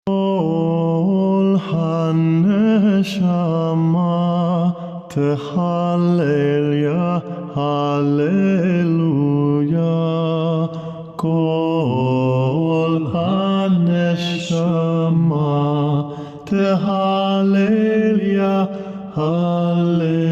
כל הנשמה תהלל יה, הללויה. כל הנשמה תהלל יה, הללויה.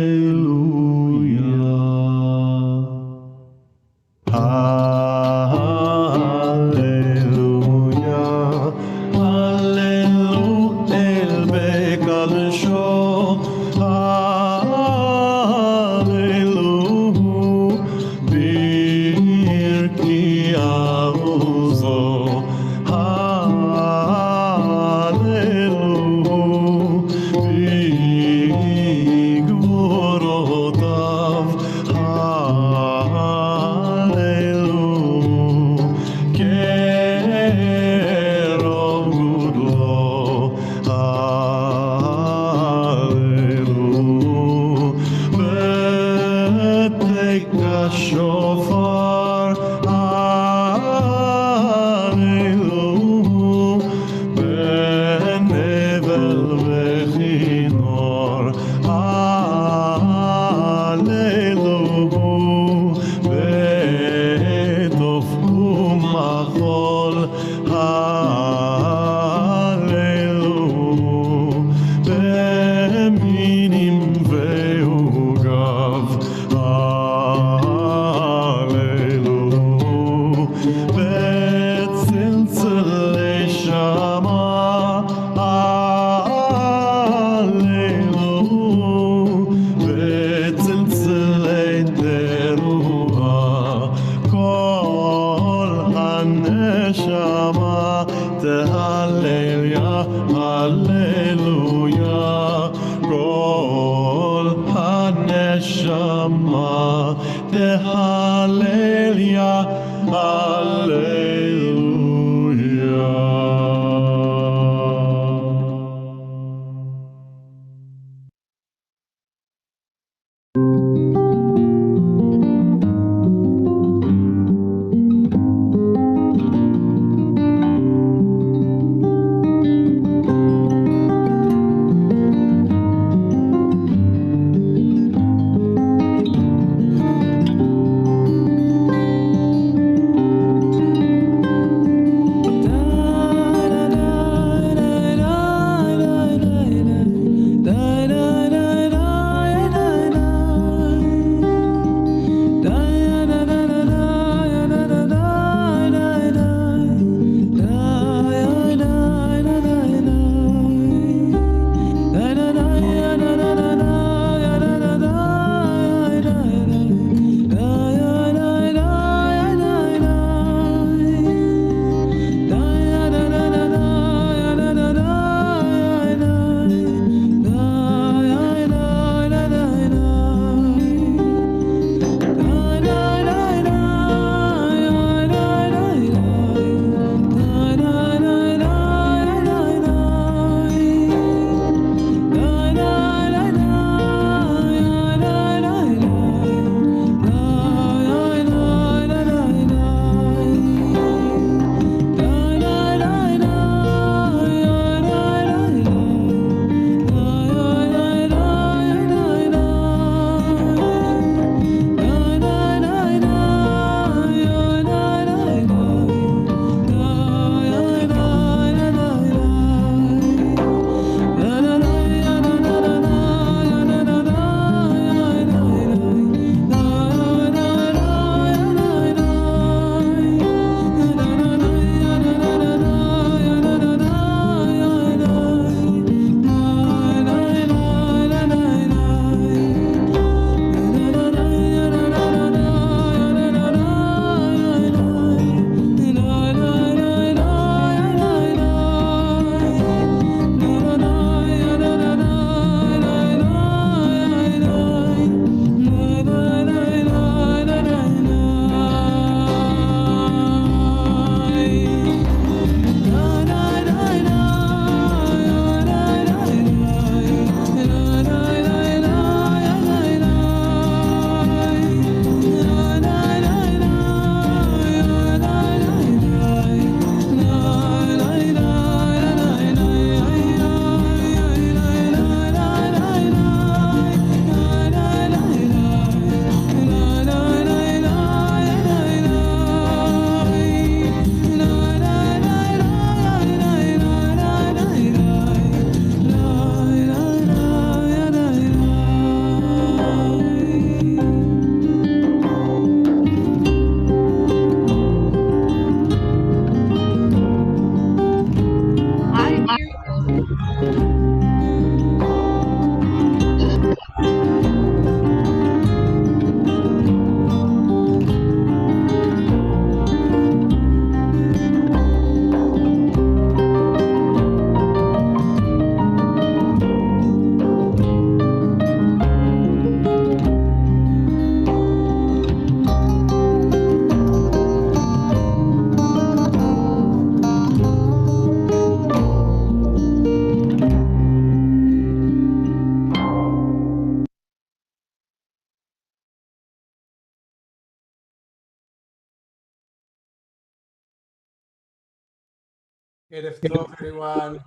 Erev Tov, everyone.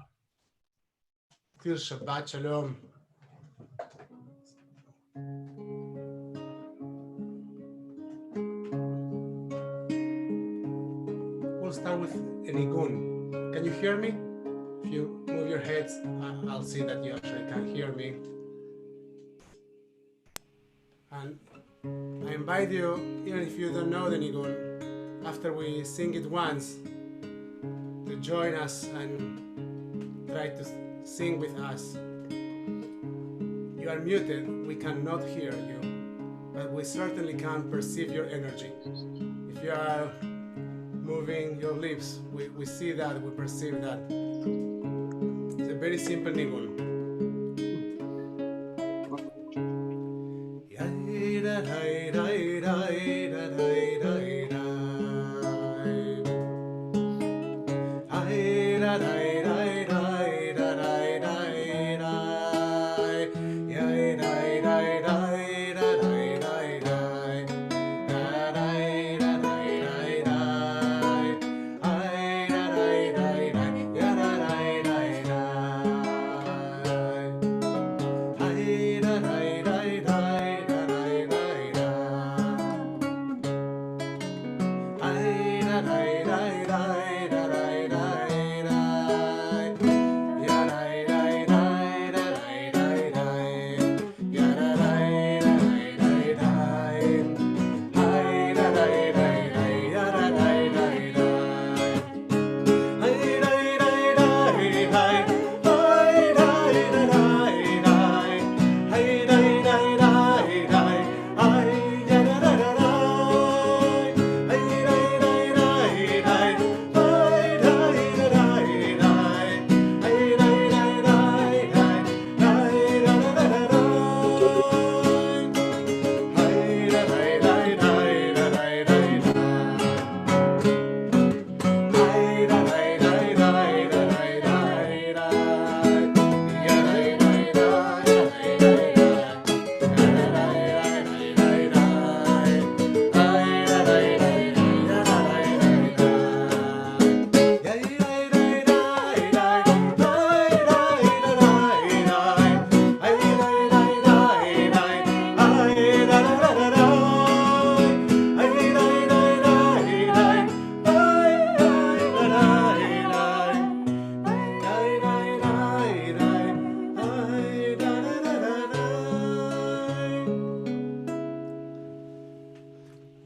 Till Shabbat Shalom. We'll start with a nigun. Can you hear me? If you move your heads, I'll see that you actually can hear me. And I invite you, even if you don't know the nigun, after we sing it once, to join us and try to sing with us. You are muted, we cannot hear you, but we certainly can perceive your energy. If you are moving your lips, we see that, we perceive that. It's a very simple nigun.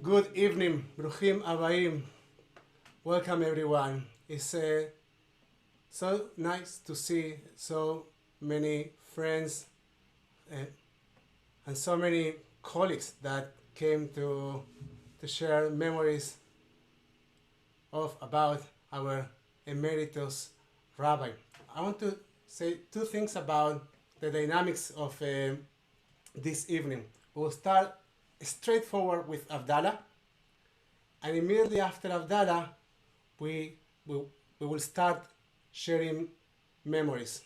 Good evening, Bruchim Abayim. Welcome everyone. It's so nice to see so many friends and so many colleagues that came to share memories about our emeritus rabbi. I want to say two things about the dynamics of this evening. We'll start straightforward with Havdalah, and immediately after Havdalah, we will start sharing memories.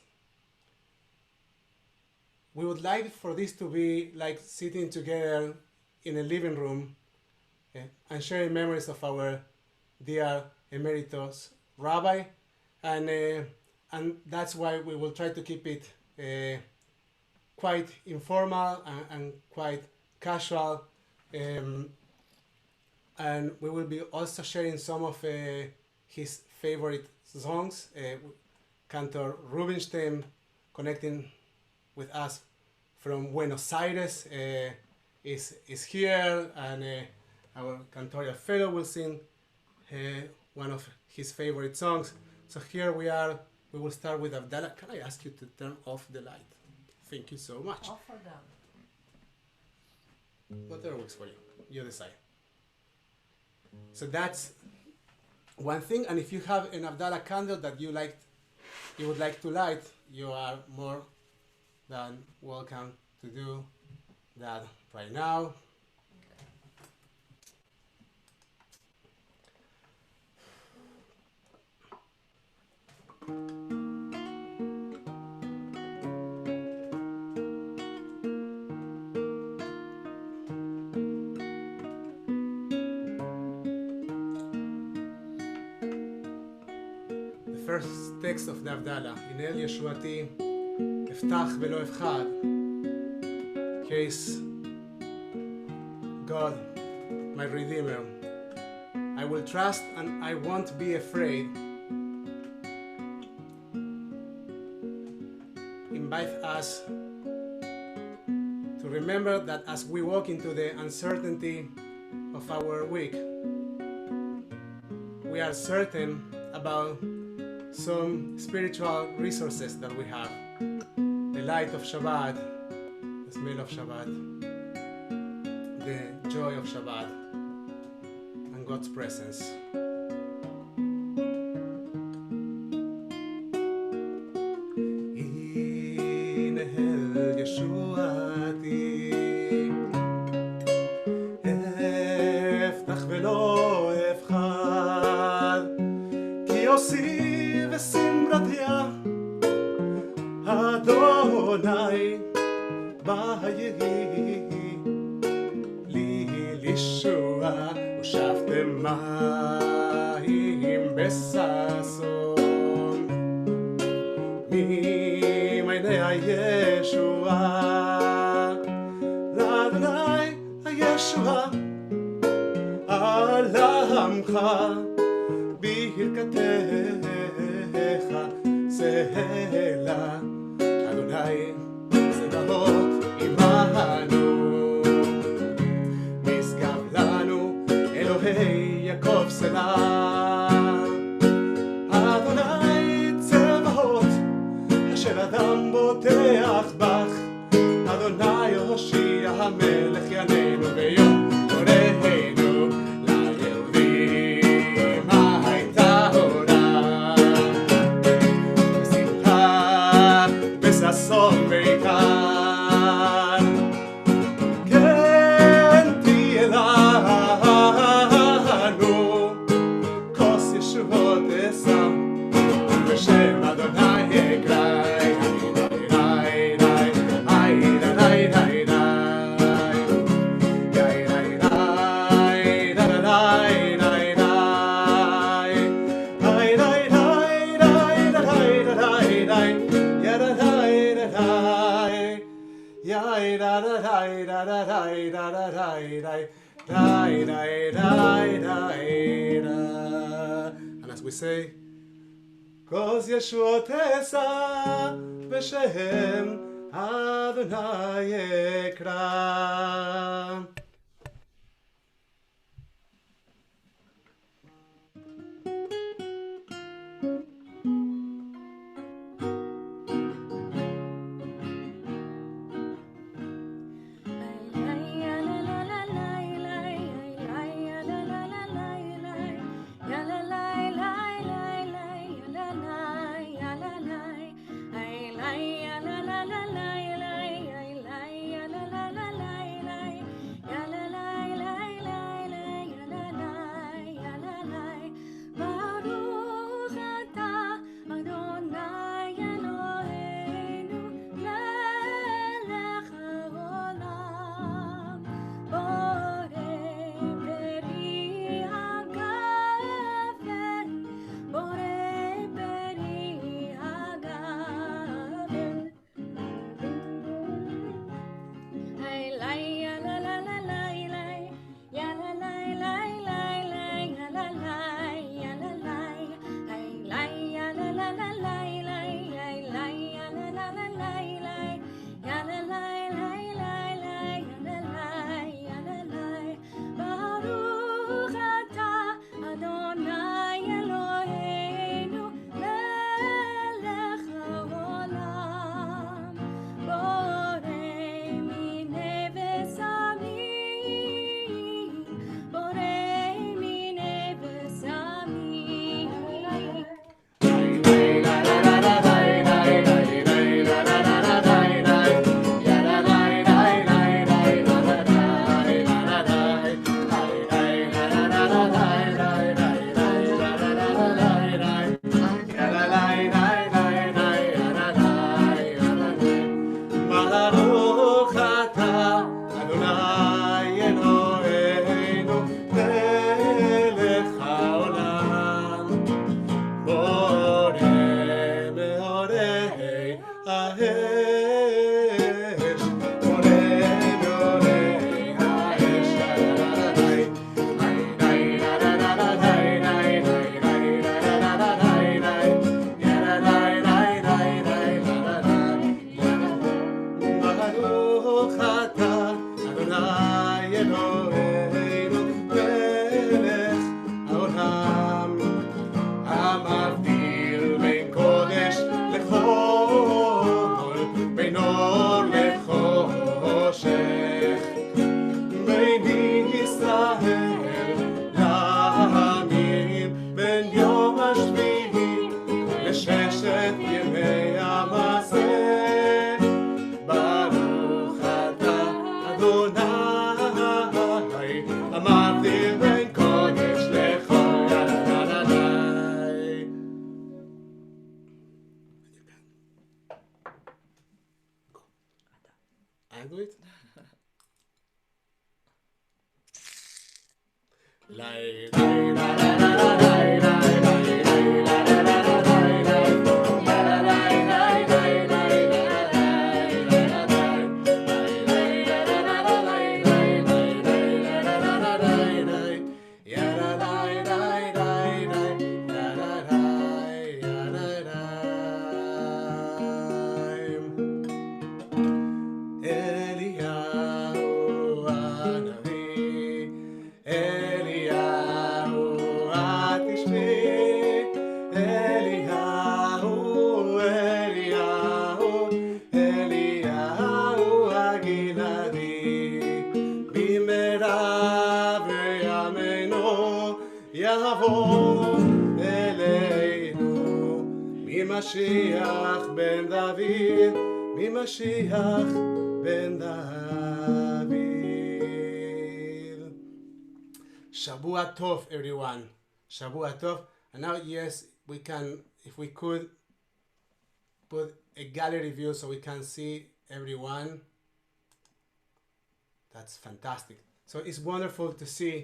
We would like for this to be like sitting together in a living room and sharing memories of our dear emeritus rabbi, and that's why we will try to keep it quite informal and quite casual, and we will be also sharing some of his favorite songs. Cantor Rubinstein, connecting with us from Buenos Aires, is here, and our cantorial fellow will sing one of his favorite songs. So here we we will start with Havdalah. Can I ask you to turn off the light? Thank you so much. Off or down? Whatever works for you. You decide. So that's one thing. And if you have an Havdalah candle that you would like to light, you are more than welcome to do that right now. The first text of the Havdalah, in El Yeshuati, Eftach velo efchad, case God, my Redeemer, I will trust and I won't be afraid. Invite us to remember that as we walk into the uncertainty of our week, we are certain about some spiritual resources that we have. The light of Shabbat, the smell of Shabbat, the joy of Shabbat, and God's presence. In El Yeshuati, Eftach velo efchad, Ki osi v'simratia, Adonai Bayehi li lishua ushaftem mahim besason mi meinei Yeshua l'Adonai Yeshua alamcha bihirkatecha sehela Adonai Sedahot imanu Misgav lanu Elohei Yaakov Selah Adonai Tzevahot Asher Adam boteach bach Adonai Hoshia HaMelech Yaneinu Veyom Oreinu LaYehudim Hayta Torah Simcha Besason Veikar Ken Tielanu Kos Yeshuot Esam B'Shem Adonai Ekrai And as we say, Kos Yeshuot Esa B'Shem Adonai Ekra. La האש, יורה יורה האש, ברוך אתה אדוני אלוהינו מלך העולם המבדיל בין קודש לחול, בין אור לחושך, בין ישראל לעמים, בין יום השביעי לששת ימי המעשה. ברוך אתה אדוני המבדיל בין קודש לחול. I do it. אליהו הנביא, אליהו התשבי, אליהו, אליהו, אליהו הגלעדי, במהרה בימינו יבוא אלינו, ממשיח בן דוד, ממשיח בן דוד. Shavua Tov, everyone. Shavua Tov. And now, yes, we can, if we could, put a gallery view so we can see everyone. That's fantastic. So it's wonderful to see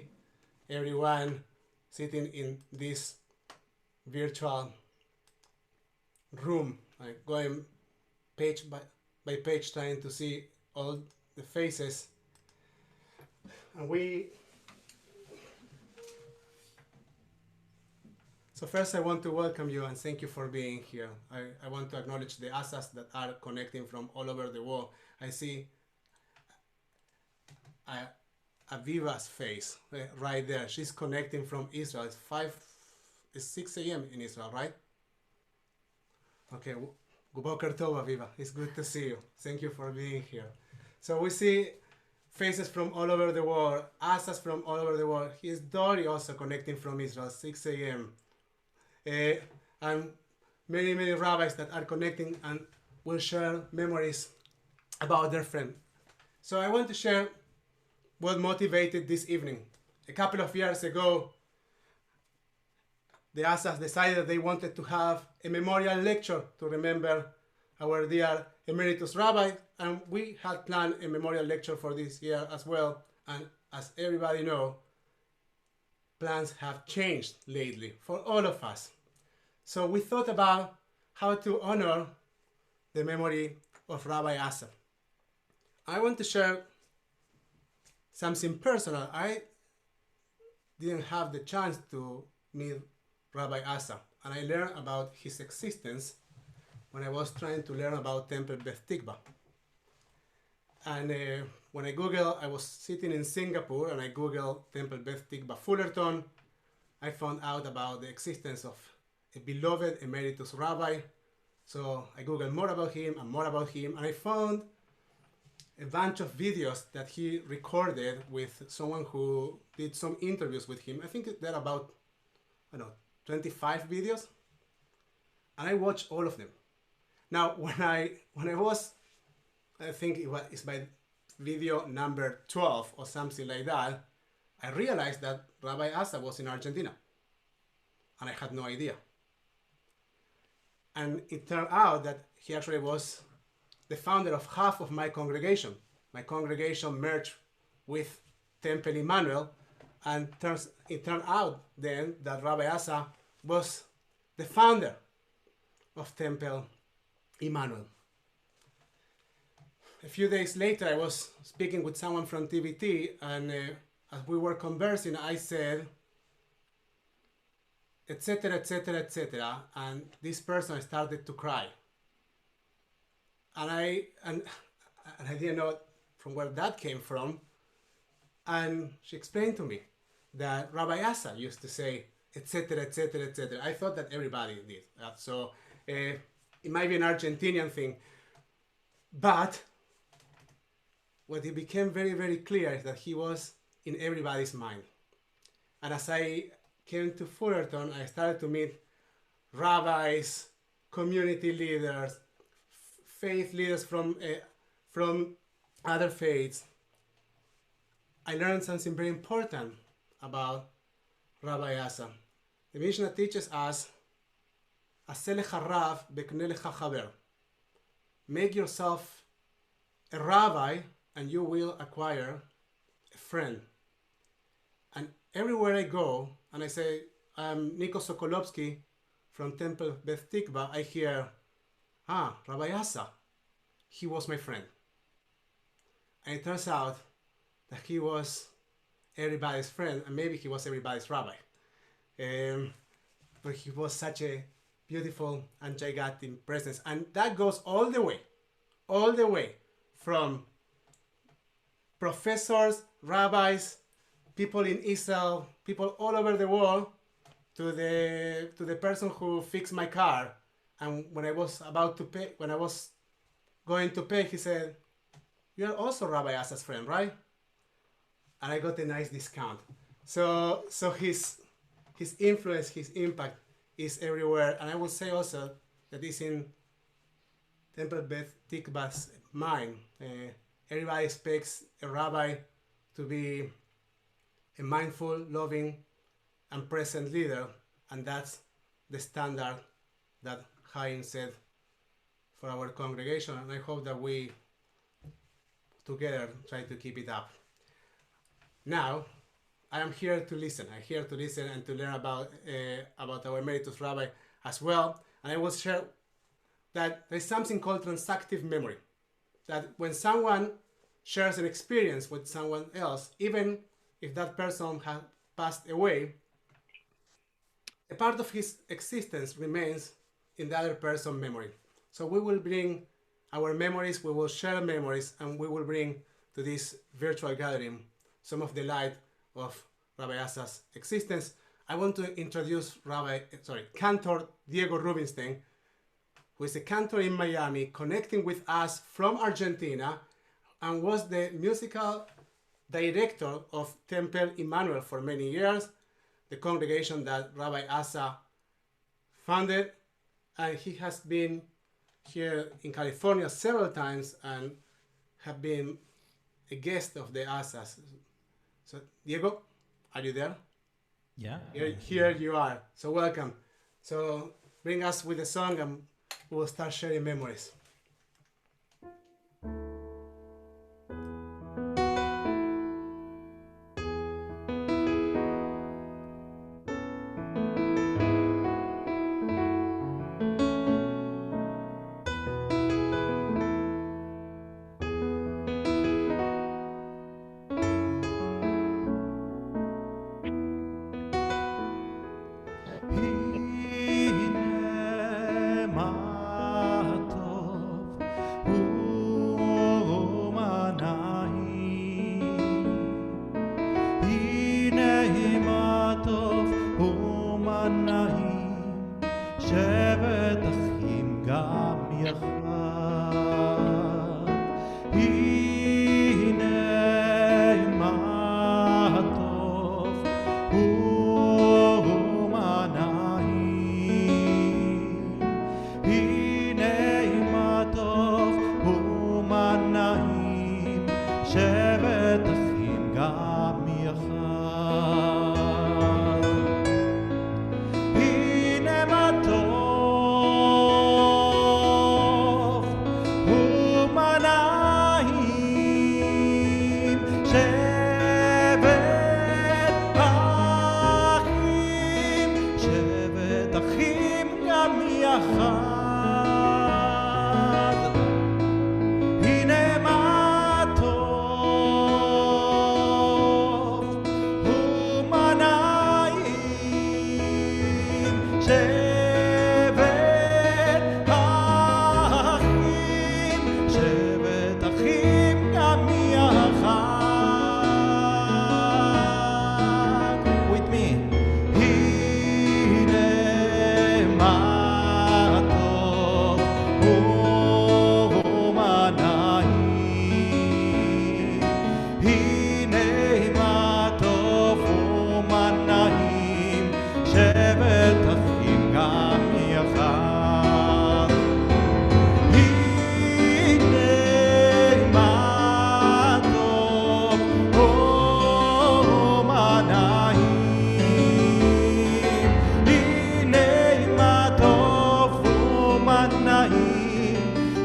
everyone sitting in this virtual room, like going page by page, trying to see all the faces. And so first I want to welcome you and thank you for being here. I want to acknowledge the Asas that are connecting from all over the world. I see Aviva's face right there. She's connecting from Israel. It's 6 a.m. in Israel, right? Okay, Boker Tov, Aviva. It's good to see you. Thank you for being here. So we see faces from all over the world, Asas from all over the world. Here's Dori also connecting from Israel, 6 a.m. And many, many rabbis that are connecting and will share memories about their friend. So I want to share what motivated this evening. A couple of years ago, the Asas decided they wanted to have a memorial lecture to remember our dear emeritus rabbi, and we had planned a memorial lecture for this year as well. And as everybody knows, plans have changed lately for all of us. So we thought about how to honor the memory of Rabbi Asa. I want to share something personal. I didn't have the chance to meet Rabbi Asa, and I learned about his existence when I was trying to learn about Temple Beth Tikvah. And when I Googled, I was sitting in Singapore and I Googled Temple Beth Tikvah Fullerton. I found out about the existence of a beloved emeritus rabbi. So I Googled more about him, and I found a bunch of videos that he recorded with someone who did some interviews with him. I think there are about, 25 videos, and I watched all of them. Now, when I was, I think it's by video number 12 or something like that, I realized that Rabbi Asa was in Argentina, and I had no idea. And it turned out that he actually was the founder of half of my congregation. My congregation merged with Temple Emmanuel, and it turned out then that Rabbi Asa was the founder of Temple Emmanuel. A few days later, I was speaking with someone from TBT, and as we were conversing, I said, etc., etc., etc., and this person started to cry. And I didn't know from where that came from. And she explained to me that Rabbi Asa used to say, etc., etc., etc. I thought that everybody did. So it might be an Argentinian thing. But what it became very, very clear is that he was in everybody's mind. And as I came to Fullerton, I started to meet rabbis, community leaders, faith leaders from other faiths. I learned something very important about Rabbi Asa. The Mishnah teaches us, "Aseh lecha rav v'kneh lecha chaver." Make yourself a rabbi and you will acquire a friend. And everywhere I go, and I say, I'm Nico Sokolovsky from Temple Beth Tikvah, I hear, Rabbi Asa, he was my friend. And it turns out that he was everybody's friend, and maybe he was everybody's rabbi. But he was such a beautiful and gigantic presence. And that goes all the way from professors, rabbis, people in Israel, people all over the world, to the person who fixed my car. And when I was about to pay, when I was going to pay, he said, "You are also Rabbi Asa's friend, right?" And I got a nice discount. So his influence, his impact is everywhere. And I will say also that it's in Temple Beth Tikvah's mind. Everybody expects a rabbi to be a mindful, loving, and present leader. And that's the standard that Chaim set for our congregation. And I hope that we together try to keep it up. Now, I am here to listen. I'm here to listen and to learn about our emeritus rabbi as well. And I will share that there's something called transactive memory. That when someone shares an experience with someone else, even if that person has passed away, a part of his existence remains in the other person's memory. So we will bring our memories, we will share memories, and we will bring to this virtual gathering some of the light of Rabbi Asa's existence. I want to introduce Cantor Diego Rubinstein, who is a cantor in Miami, connecting with us from Argentina, and was the musical director of Temple Emmanuel for many years, the congregation that Rabbi Asa founded. And he has been here in California several times and have been a guest of the Asas. So, Diego, are you there? Yeah. Here you are. So welcome. So bring us with a song and we'll start sharing memories. הוא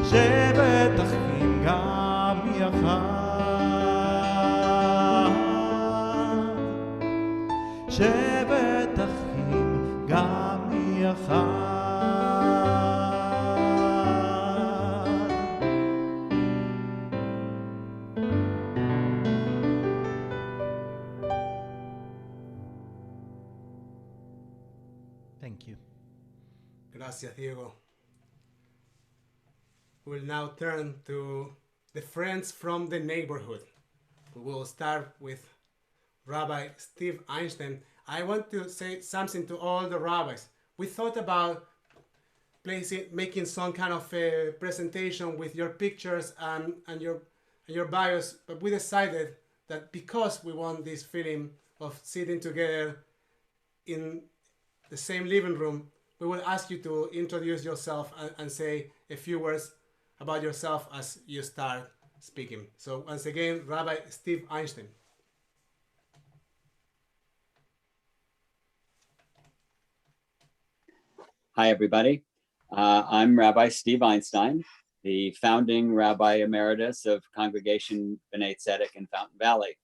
שבט אחים גם יחד, שבט אחים גם יחד. Thank you. Gracias, Diego. We'll now turn to the friends from the neighborhood. We will start with Rabbi Steve Einstein. I want to say something to all the rabbis. We thought about making some kind of a presentation with your pictures and your bios, but we decided that because we want this feeling of sitting together in the same living room, we will ask you to introduce yourself and say a few words about yourself as you start speaking. So once again, Rabbi Steve Einstein. Hi, everybody. I'm Rabbi Steve Einstein, the founding Rabbi Emeritus of Congregation B'nai Tzedek in Fountain Valley.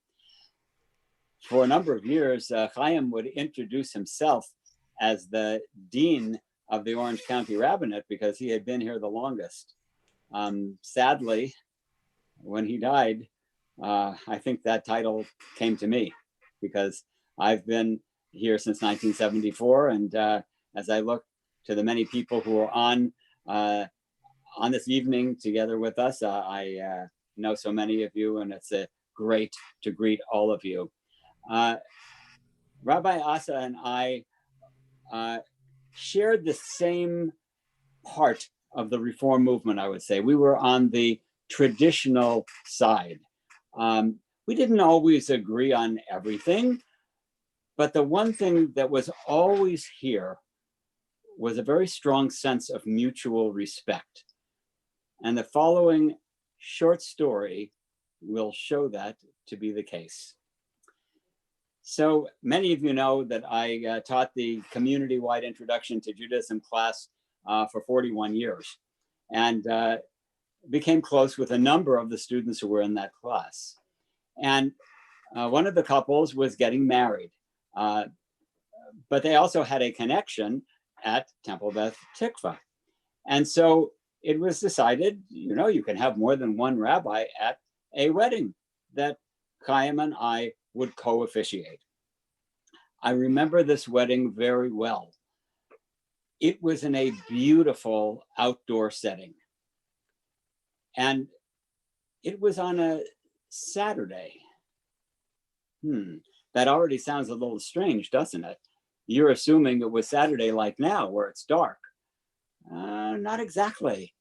For a number of years, Chaim would introduce himself as the Dean of the Orange County Rabbinate because he had been here the longest. Sadly, when he died, I think that title came to me because I've been here since 1974. And as I look to the many people who are on this evening together with us, I know so many of you, and it's great to greet all of you. Rabbi Asa and I shared the same part of the Reform movement, I would say. We were on the traditional side. We didn't always agree on everything, but the one thing that was always here was a very strong sense of mutual respect. And the following short story will show that to be the case. So many of you know that I taught the community-wide Introduction to Judaism class for 41 years and became close with a number of the students who were in that class. And one of the couples was getting married, but they also had a connection at Temple Beth Tikvah. And so it was decided, you can have more than one rabbi at a wedding that Chaim and I would co-officiate. I remember this wedding very well. It was in a beautiful outdoor setting. And it was on a Saturday. That already sounds a little strange, doesn't it? You're assuming it was Saturday like now, where it's dark. Not exactly.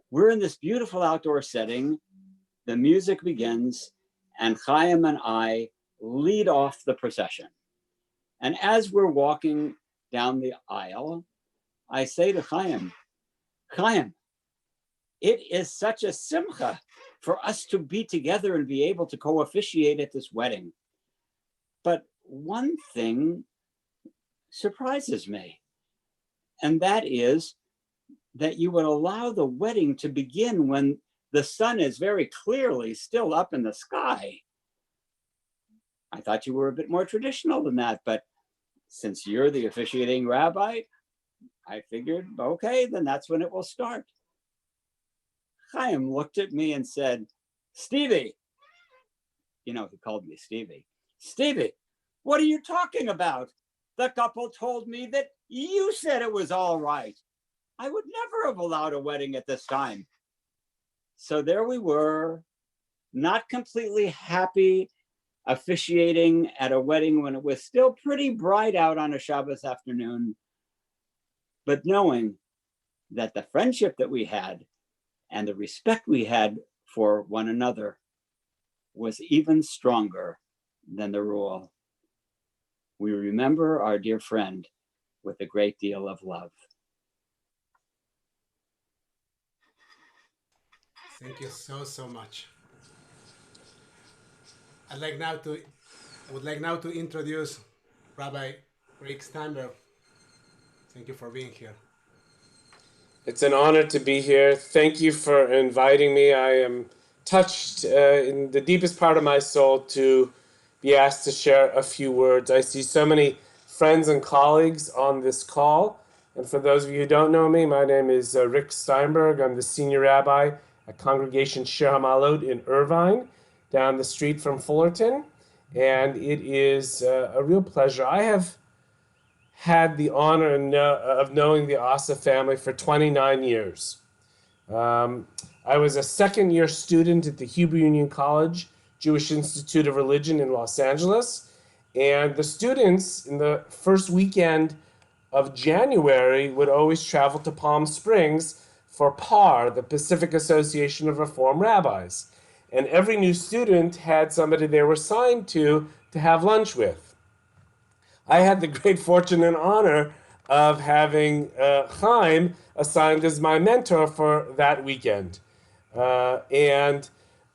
We're in this beautiful outdoor setting. The music begins, and Chaim and I lead off the procession. And as we're walking down the aisle, I say to Chaim, it is such a simcha for us to be together and be able to co-officiate at this wedding. But one thing surprises me, and that is that you would allow the wedding to begin when the sun is very clearly still up in the sky. I thought you were a bit more traditional than that, but since you're the officiating rabbi, I figured, okay, then that's when it will start. Chaim looked at me and said, Stevie, he called me Stevie. Stevie, what are you talking about? The couple told me that you said it was all right. I would never have allowed a wedding at this time. So there we were, not completely happy officiating at a wedding when it was still pretty bright out on a Shabbos afternoon, but knowing that the friendship that we had and the respect we had for one another was even stronger than the rule. We remember our dear friend with a great deal of love. Thank you so much. I would like now to introduce Rabbi Rick Steinberg. Thank you for being here. It's an honor to be here. Thank you for inviting me. I am touched in the deepest part of my soul to be asked to share a few words. I see so many friends and colleagues on this call. And for those of you who don't know me, my name is Rick Steinberg. I'm the senior rabbi at Congregation Shir Hamalot in Irvine, down the street from Fullerton. And it is a real pleasure. I have had the honor of knowing the Asa family for 29 years. I was a second-year student at the Hebrew Union College Jewish Institute of Religion in Los Angeles, and the students in the first weekend of January would always travel to Palm Springs for PAR, the Pacific Association of Reform Rabbis. And every new student had somebody they were assigned to have lunch with. I had the great fortune and honor of having Chaim assigned as my mentor for that weekend. For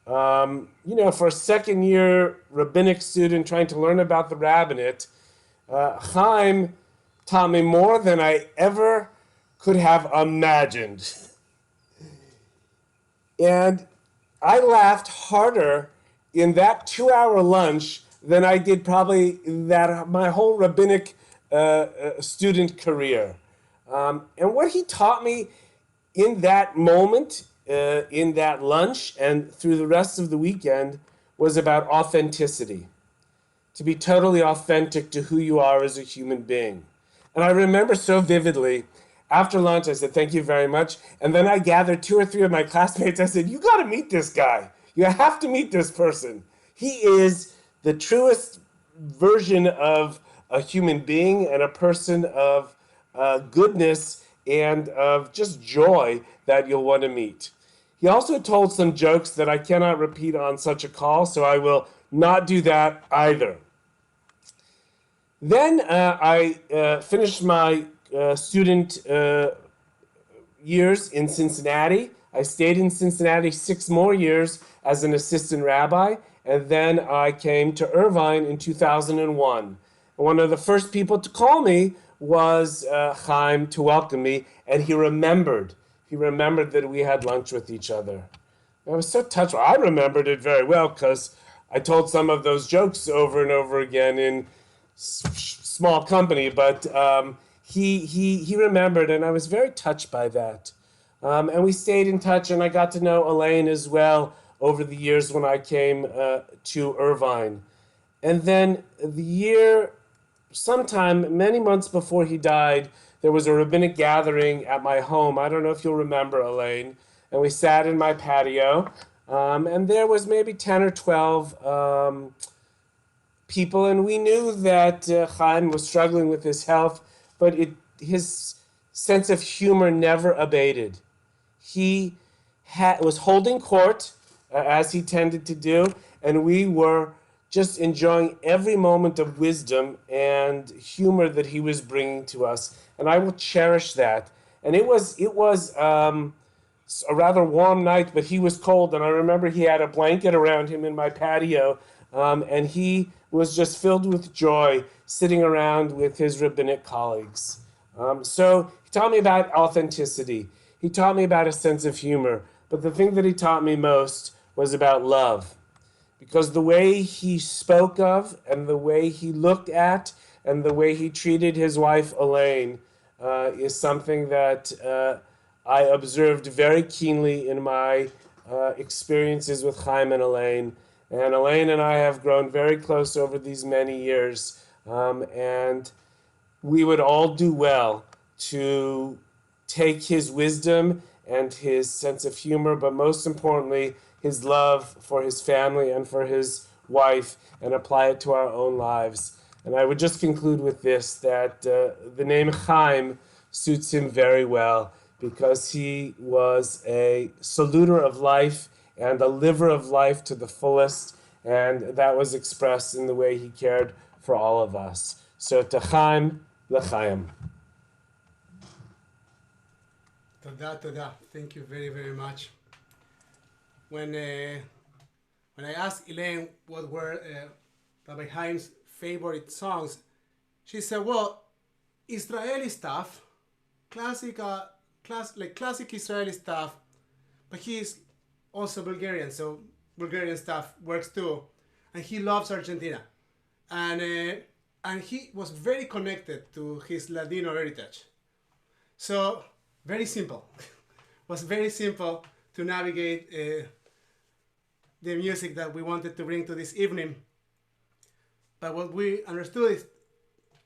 a second-year rabbinic student trying to learn about the rabbinate, Chaim taught me more than I ever could have imagined. And I laughed harder in that 2-hour lunch than I did probably my whole rabbinic student career. And what he taught me in that moment, in that lunch, and through the rest of the weekend, was about authenticity. To be totally authentic to who you are as a human being. And I remember so vividly, after lunch, I said, thank you very much. And then I gathered 2 or 3 of my classmates. I said, you got to meet this guy. You have to meet this person. He is the truest version of a human being and a person of goodness and of just joy that you'll want to meet. He also told some jokes that I cannot repeat on such a call, so I will not do that either. Then I finished my student years in Cincinnati. I stayed in Cincinnati 6 more years as an assistant rabbi, and then I came to Irvine in 2001. And one of the first people to call me was Chaim to welcome me, and he remembered that we had lunch with each other. I was so touched. I remembered it very well because I told some of those jokes over and over again in small company, but he remembered, and I was very touched by that. And we stayed in touch, and I got to know Elaine as well over the years when I came to Irvine. And then sometime many months before he died, there was a rabbinic gathering at my home. I don't know if you'll remember, Elaine. And we sat in my patio, and there was maybe 10 or 12 people, and we knew that Chaim was struggling with his health, but his sense of humor never abated. He was holding court, as he tended to do, and we were just enjoying every moment of wisdom and humor that he was bringing to us, and I will cherish that. And it was a rather warm night, but he was cold, and I remember he had a blanket around him in my patio, and he was just filled with joy sitting around with his rabbinic colleagues. So he taught me about authenticity. He taught me about a sense of humor, but the thing that he taught me most was about love. Because the way he spoke of, and the way he looked at, and the way he treated his wife Elaine is something that I observed very keenly in my experiences with Chaim and Elaine. And Elaine and I have grown very close over these many years. And we would all do well to take his wisdom and his sense of humor, but most importantly, his love for his family and for his wife, and apply it to our own lives. And I would just conclude with this, that the name Chaim suits him very well, because he was a saluter of life and a liver of life to the fullest, and that was expressed in the way he cared for all of us. So to Chaim, l'chaim. Toda. Thank you very, very much. When I asked Elaine what were Rabbi Chaim's favorite songs, she said, well, Israeli stuff, classical classic Israeli stuff, but he is also Bulgarian, so Bulgarian stuff works too, and he loves Argentina, and he was very connected to his Ladino heritage. So very simple, was very simple to navigate the music that we wanted to bring to this evening. But what we understood is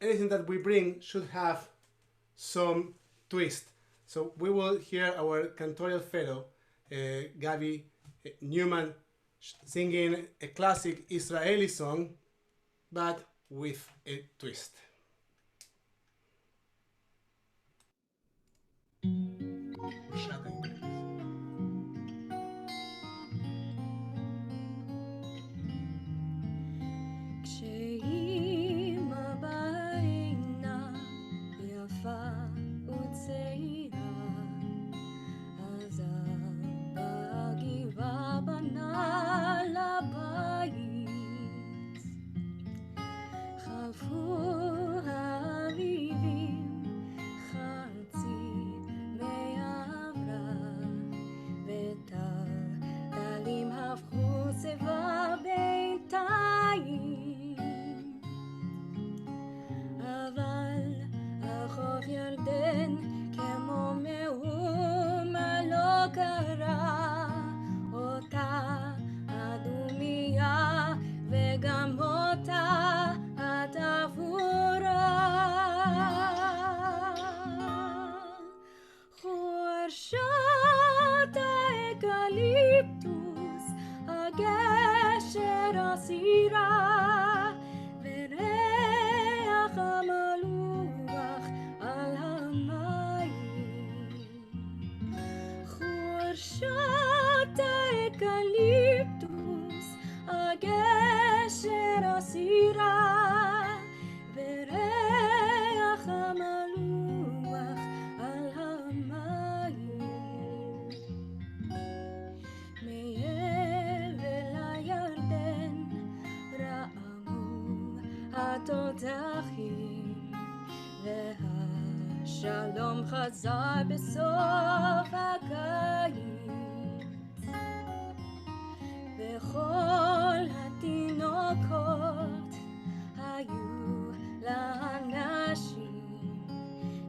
anything that we bring should have some twist. So we will hear our cantorial fellow, Gabi Newman, singing a classic Israeli song, but with a twist. כשאימא בעינה יפה וצעירה, אז אבא גבעה בנה לבית. חלפו האביבים, חצי מעברה, וטלטלים הפכו צבע בינתיים. אבל על חוף ירדן כמו מהומה לא קרה, אותה אדומיה וגם אותה התפאורה. חורשת האקליפטוס, הגשר הסירה, וריח המלוח על המים. חורשת האקליפטוס, הגשר הסירה, וריח המלוח על המים. מעבר לירדן רעמו התותחים, והשלום חזר בסוף הקיץ, וכל התינוקות היו לאנשים,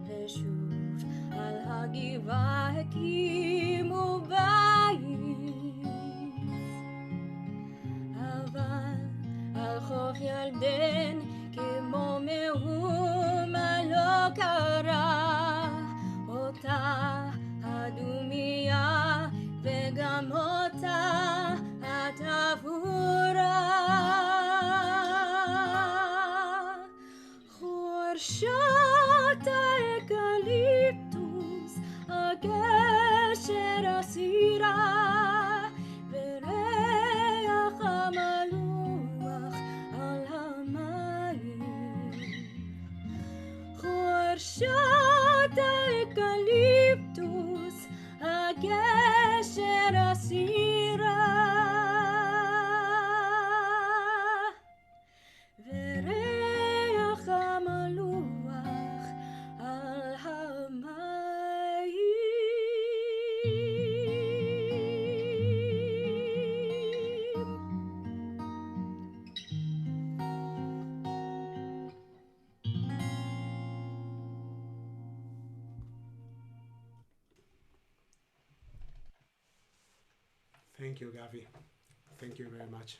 ושוב על הגבעה הקימו בית. אבל על חוף ירדן כמו מהומה לא קרה, אותה הדומיה וגם אותה התפאורה. חורשת האקליפטוס, הגשר הסירה, וריח המלוח על המים. חורשת האקליפטוס, הגשר הסירה, וריח המלוח על המים. Thank you, Gavi. Thank you very much.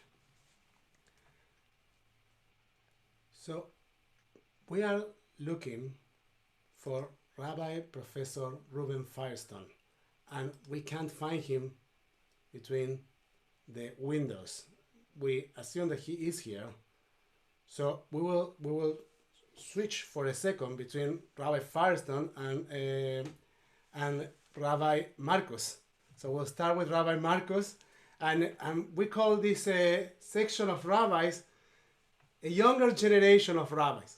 So, we are looking for Rabbi Professor Reuben Firestone, and we can't find him between the windows. We assume that he is here, so we will switch for a second between Rabbi Firestone and Rabbi Marcus. So we'll start with Rabbi Marcus, and we call this section of rabbis a younger generation of rabbis.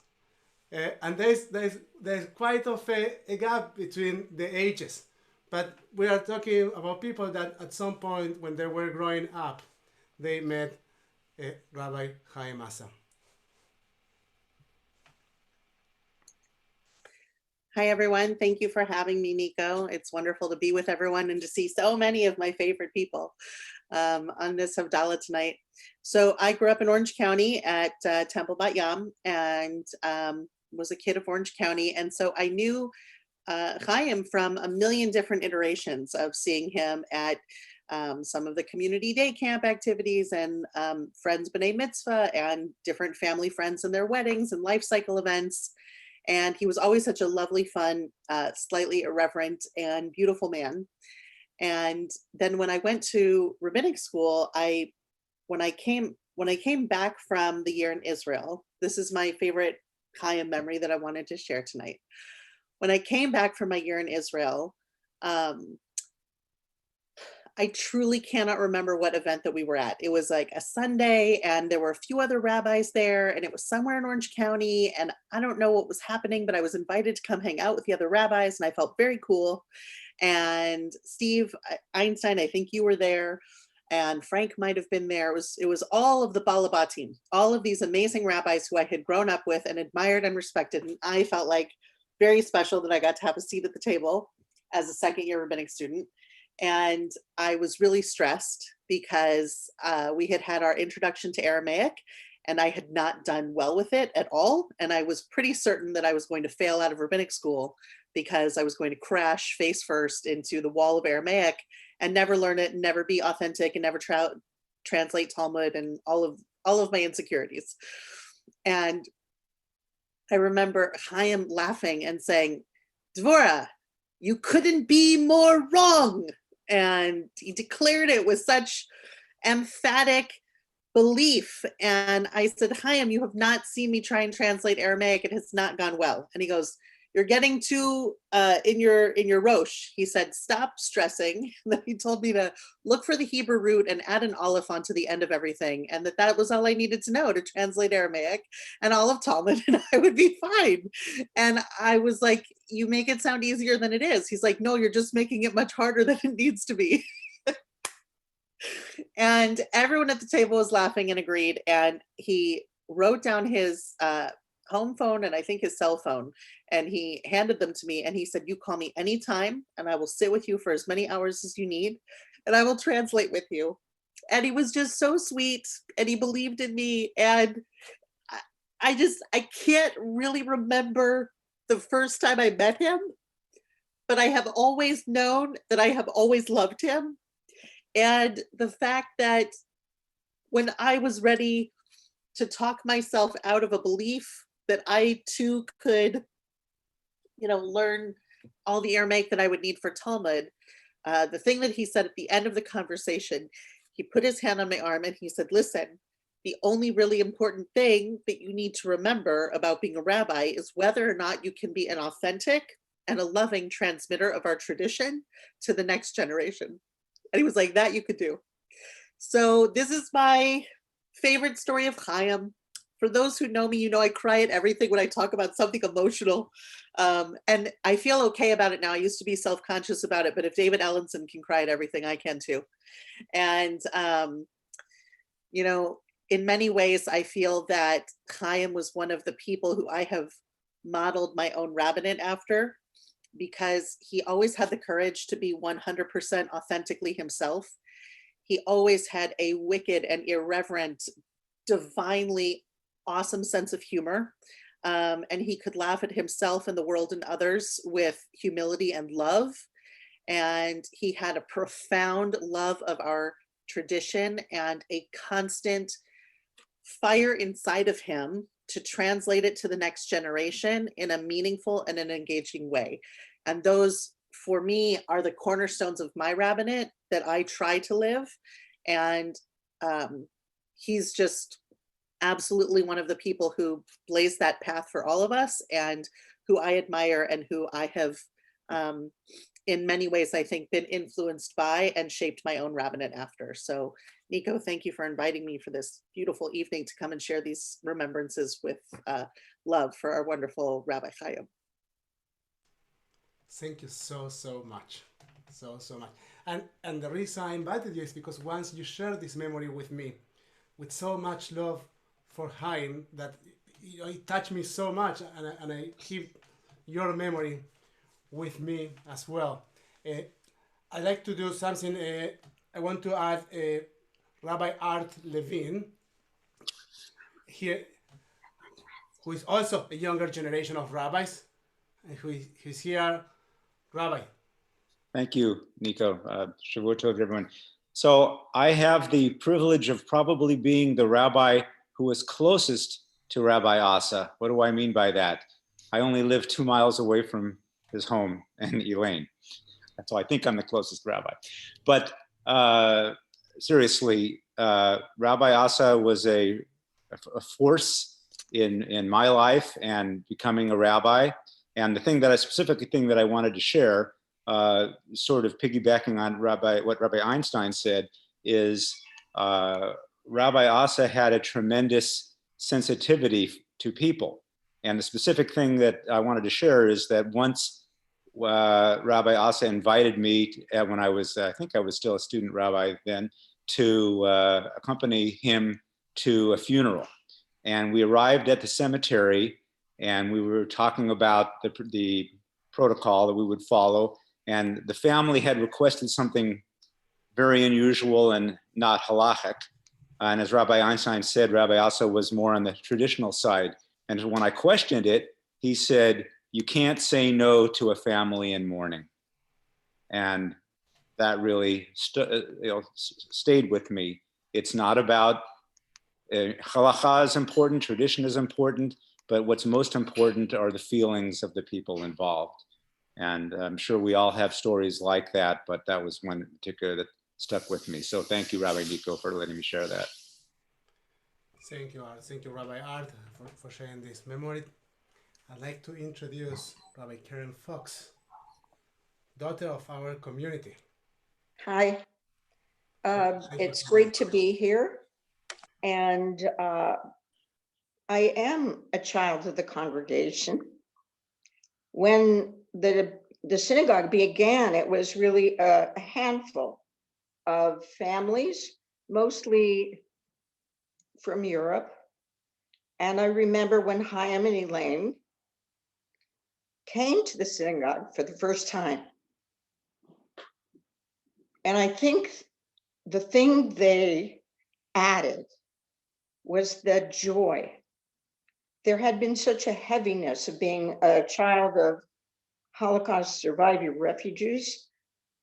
And there's quite of a gap between the ages. But we are talking about people that at some point when they were growing up, they met Rabbi Asa. Hi, everyone. Thank you for having me, Nico. It's wonderful to be with everyone and to see so many of my favorite people on this Havdalah tonight. So I grew up in Orange County at Temple Bat Yam and was a kid of Orange County. And so I knew Chaim from a million different iterations of seeing him at some of the community day camp activities and friends B'nai Mitzvah and different family friends and their weddings and life cycle events. And he was always such a lovely, fun, slightly irreverent and beautiful man. And then when I went to rabbinic school, when I came back from the year in Israel, this is my favorite Chaim memory that I wanted to share tonight. When I came back from my year in Israel, I truly cannot remember what event that we were at. It was like a Sunday and there were a few other rabbis there and it was somewhere in Orange County and I don't know what was happening, but I was invited to come hang out with the other rabbis and I felt very cool. And Steve Einstein, I think you were there, and Frank might have been there. It was all of the Balabatim, all of these amazing rabbis who I had grown up with and admired and respected. And I felt like very special that I got to have a seat at the table as a second year rabbinic student. And I was really stressed because we had our introduction to Aramaic and I had not done well with it at all. And I was pretty certain that I was going to fail out of rabbinic school because I was going to crash face first into the wall of Aramaic and never learn it and never be authentic and never translate Talmud and all of my insecurities. And I remember Chaim laughing and saying, Dvorah, you couldn't be more wrong. And he declared it with such emphatic belief. And I said, Chaim, you have not seen me try and translate Aramaic. It has not gone well. And he goes, you're getting too in your Rosh. He said, stop stressing. And then he told me to look for the Hebrew root and add an aleph onto the end of everything. And that was all I needed to know to translate Aramaic and all of Talmud, and I would be fine. And I was like, you make it sound easier than it is. He's like, no, you're just making it much harder than it needs to be. And everyone at the table was laughing and agreed. And he wrote down his home phone and I think his cell phone, and he handed them to me and he said, you call me anytime and I will sit with you for as many hours as you need and I will translate with you. And he was just so sweet and he believed in me. And I can't really remember the first time I met him, but I have always known that I have always loved him. And the fact that when I was ready to talk myself out of a belief that I too could, learn all the Aramaic that I would need for Talmud, the thing that he said at the end of the conversation, he put his hand on my arm and he said, listen, the only really important thing that you need to remember about being a rabbi is whether or not you can be an authentic and a loving transmitter of our tradition to the next generation. And he was like, that you could do. So this is my favorite story of Chaim. For those who know me, I cry at everything when I talk about something emotional. And I feel okay about it now. I used to be self-conscious about it, but if David Ellenson can cry at everything, I can too. And, in many ways, I feel that Chaim was one of the people who I have modeled my own rabbinate after, because he always had the courage to be 100% authentically himself. He always had a wicked and irreverent, divinely awesome sense of humor. And he could laugh at himself and the world and others with humility and love. And he had a profound love of our tradition and a constant fire inside of him to translate it to the next generation in a meaningful and an engaging way. And those, for me, are the cornerstones of my rabbinate that I try to live. And he's just absolutely one of the people who blazed that path for all of us and who I admire and who I have, in many ways, I think, been influenced by and shaped my own rabbinate after. So Nico, thank you for inviting me for this beautiful evening to come and share these remembrances with love for our wonderful Rabbi Chaim. Thank you so much. So much. And the reason I invited you is because once you shared this memory with me with so much love for Chaim that it touched me so much, and he your memory with me as well. I'd like to do something. I want to add Rabbi Art Levine here, who is also a younger generation of rabbis, and who's here. Rabbi. Thank you, Nico. Shavua tov, everyone. So I have the privilege of probably being the rabbi who is closest to Rabbi Asa. What do I mean by that? I only live 2 miles away from his home in Elaine. So I think I'm the closest rabbi. But seriously, Rabbi Asa was a force in my life and becoming a rabbi. And the specific thing that I wanted to share, sort of piggybacking on what Rabbi Einstein said, is Rabbi Asa had a tremendous sensitivity to people. And the specific thing that I wanted to share is that once Rabbi Asa invited me when I think I was still a student rabbi then, to accompany him to a funeral. And we arrived at the cemetery and we were talking about the protocol that we would follow. And the family had requested something very unusual and not halachic. And as Rabbi Einstein said, Rabbi Asa was more on the traditional side. And when I questioned it, he said, "You can't say no to a family in mourning." And that really stayed with me. It's not about, halakha is important, tradition is important, but what's most important are the feelings of the people involved. And I'm sure we all have stories like that, but that was one in particular that stuck with me. So thank you, Rabbi Nico, for letting me share that. Thank you, Art. Thank you, Rabbi Art, for sharing this memory. I'd like to introduce Rabbi Karen Fox, daughter of our community. Hi, it's great to be here. And I am a child of the congregation. When the synagogue began, it was really a handful of families, mostly from Europe. And I remember when Chaim and Elaine came to the synagogue for the first time. And I think the thing they added was the joy. There had been such a heaviness of being a child of Holocaust surviving refugees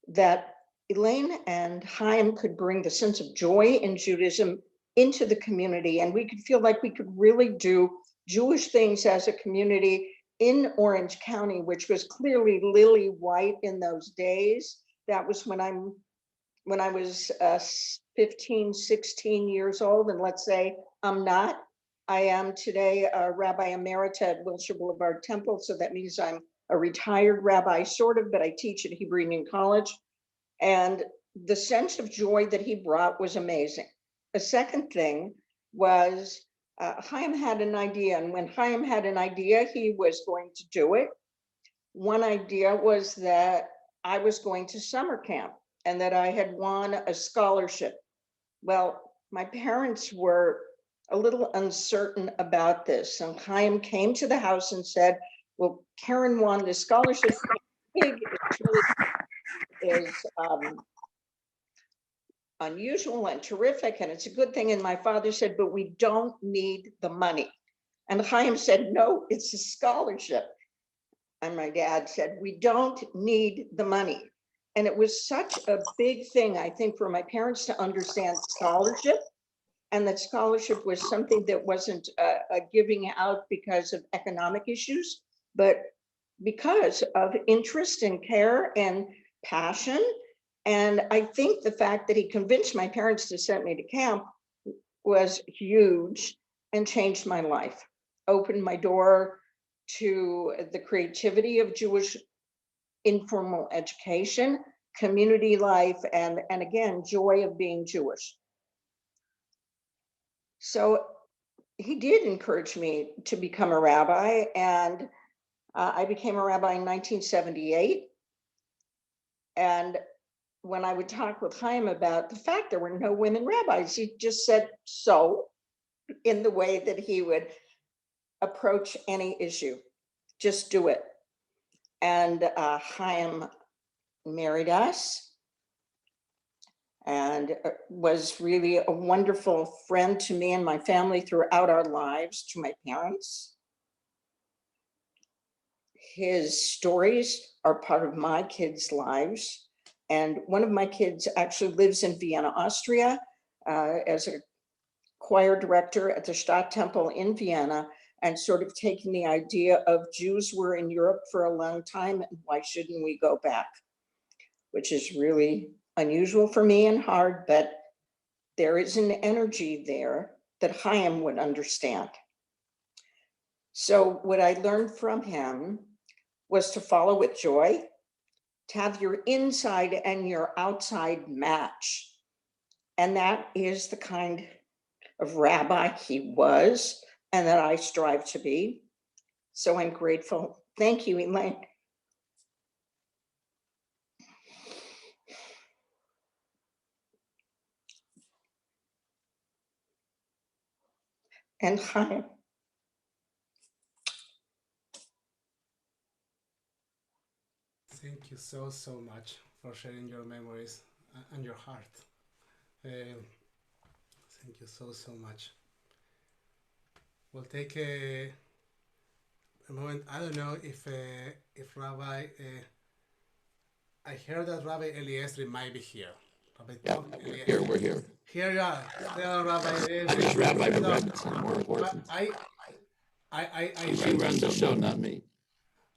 that Elaine and Chaim could bring the sense of joy in Judaism into the community. And we could feel like we could really do Jewish things as a community in Orange County, which was clearly lily white in those days. That was when I was 15, 16 years old. And let's say I'm not. I am today a Rabbi Emeritus at Wilshire Boulevard Temple. So that means I'm a retired rabbi, sort of, but I teach at Hebrew Union College. And the sense of joy that he brought was amazing. The second thing was Chaim had an idea. And when Chaim had an idea, he was going to do it. One idea was that I was going to summer camp and that I had won a scholarship. Well, my parents were a little uncertain about this. And Chaim came to the house and said, well, Karen won this scholarship. It really is unusual and terrific, and it's a good thing. And my father said, but we don't need the money. And Chaim said, no, it's a scholarship. And my dad said, we don't need the money. And it was such a big thing, I think, for my parents to understand scholarship, and that scholarship was something that wasn't a giving out because of economic issues, but because of interest and care and passion. And I think the fact that he convinced my parents to send me to camp was huge and changed my life, opened my door to the creativity of Jewish informal education, community life, and again, joy of being Jewish. So he did encourage me to become a rabbi, and I became a rabbi in 1978. And when I would talk with Chaim about the fact there were no women rabbis, he just said so, in the way that he would approach any issue. Just do it. And Chaim married us and was really a wonderful friend to me and my family throughout our lives, to my parents. His stories are part of my kids' lives. And one of my kids actually lives in Vienna, Austria, as a choir director at the Stadttemple in Vienna, and sort of taking the idea of Jews were in Europe for a long time, and why shouldn't we go back? Which is really unusual for me and hard, but there is an energy there that Chaim would understand. So what I learned from him was to follow with joy, to have your inside and your outside match. And that is the kind of rabbi he was and that I strive to be. So I'm grateful. Thank you, Elaine. And Chaim. Thank you so much for sharing your memories and your heart. Thank you so much. We'll take a moment. I don't know if Rabbi, I heard that Rabbi Eliezer might be here. Rabbi We're here. Here you are. Still Rabbi Eliezer. It's Rabbi, but more important. I She runs the show, not me.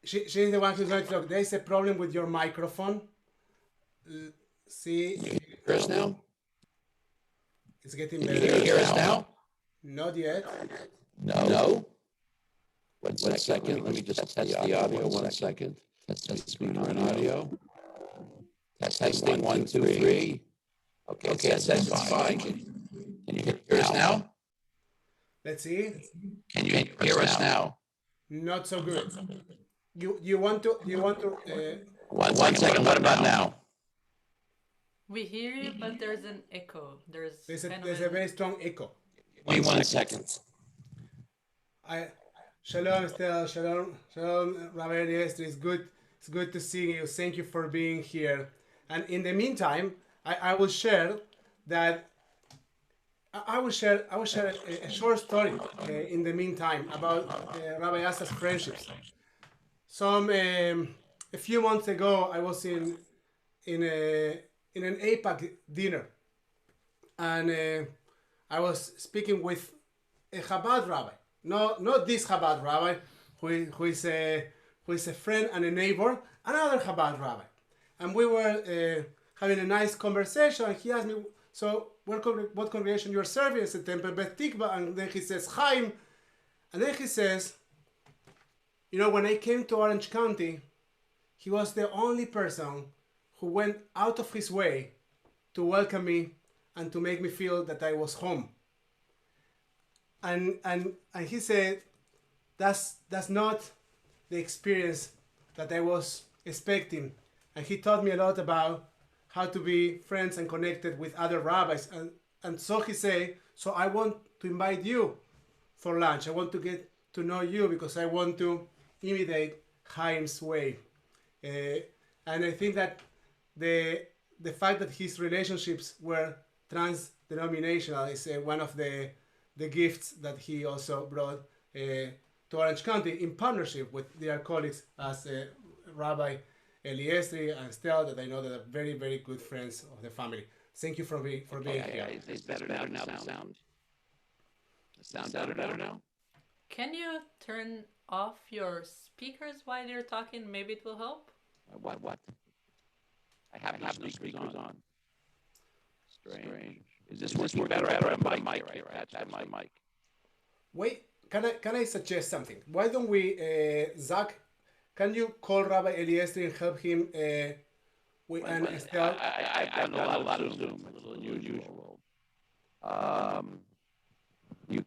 She's the one who's going to talk. There's a problem with your microphone. See? Can you hear us now? It's getting Can better. you hear us now? Not yet. No. One second. Let me just test the audio. 1 second. Test speaker and audio. Testing 1, 2, 3. Okay, it says it's fine. Can you hear us now? Let's see. Can you hear us now? Not so good. You want to 1 second. What about now? We hear you, but there's an echo. There's a very strong echo. Wait 1 second. Shalom, Estelle. Shalom, Rabbi Eliezer. It's good to see you. Thank you for being here. And in the meantime, I will share that. I will share a short story in the meantime about Rabbi Asa's friendships. A few months ago, I was in an APAC dinner, and I was speaking with a Chabad rabbi. Not this Chabad rabbi, who is a friend and a neighbor, another Chabad rabbi. And we were having a nice conversation, and he asked me, so what congregation you're serving? I said, Temple Beth Tikvah. And then he says, Chaim. And then he says, when I came to Orange County, he was the only person who went out of his way to welcome me and to make me feel that I was home. And he said, that's not the experience that I was expecting. And he taught me a lot about how to be friends and connected with other rabbis. And so he said, so I want to invite you for lunch. I want to get to know you because I want to imitate Chaim's way. And I think that the fact that his relationships were trans-denominational is one of the gifts that he also brought to Orange County in partnership with their colleagues as Rabbi Eliezer and Estelle, that I know that are very, very good friends of the family. Thank you for being here. It's better now. The sound better now. Can you turn off your speakers while you're talking? Maybe it will help. What? I have no speakers on. Strange. Is this working better? I have my mic right? That's my mic. Wait, can I suggest something? Why don't we, Zach? Can you call Rabbi Eliezer and help him with an Estelle? I've done a lot of Zoom. A little unusual. You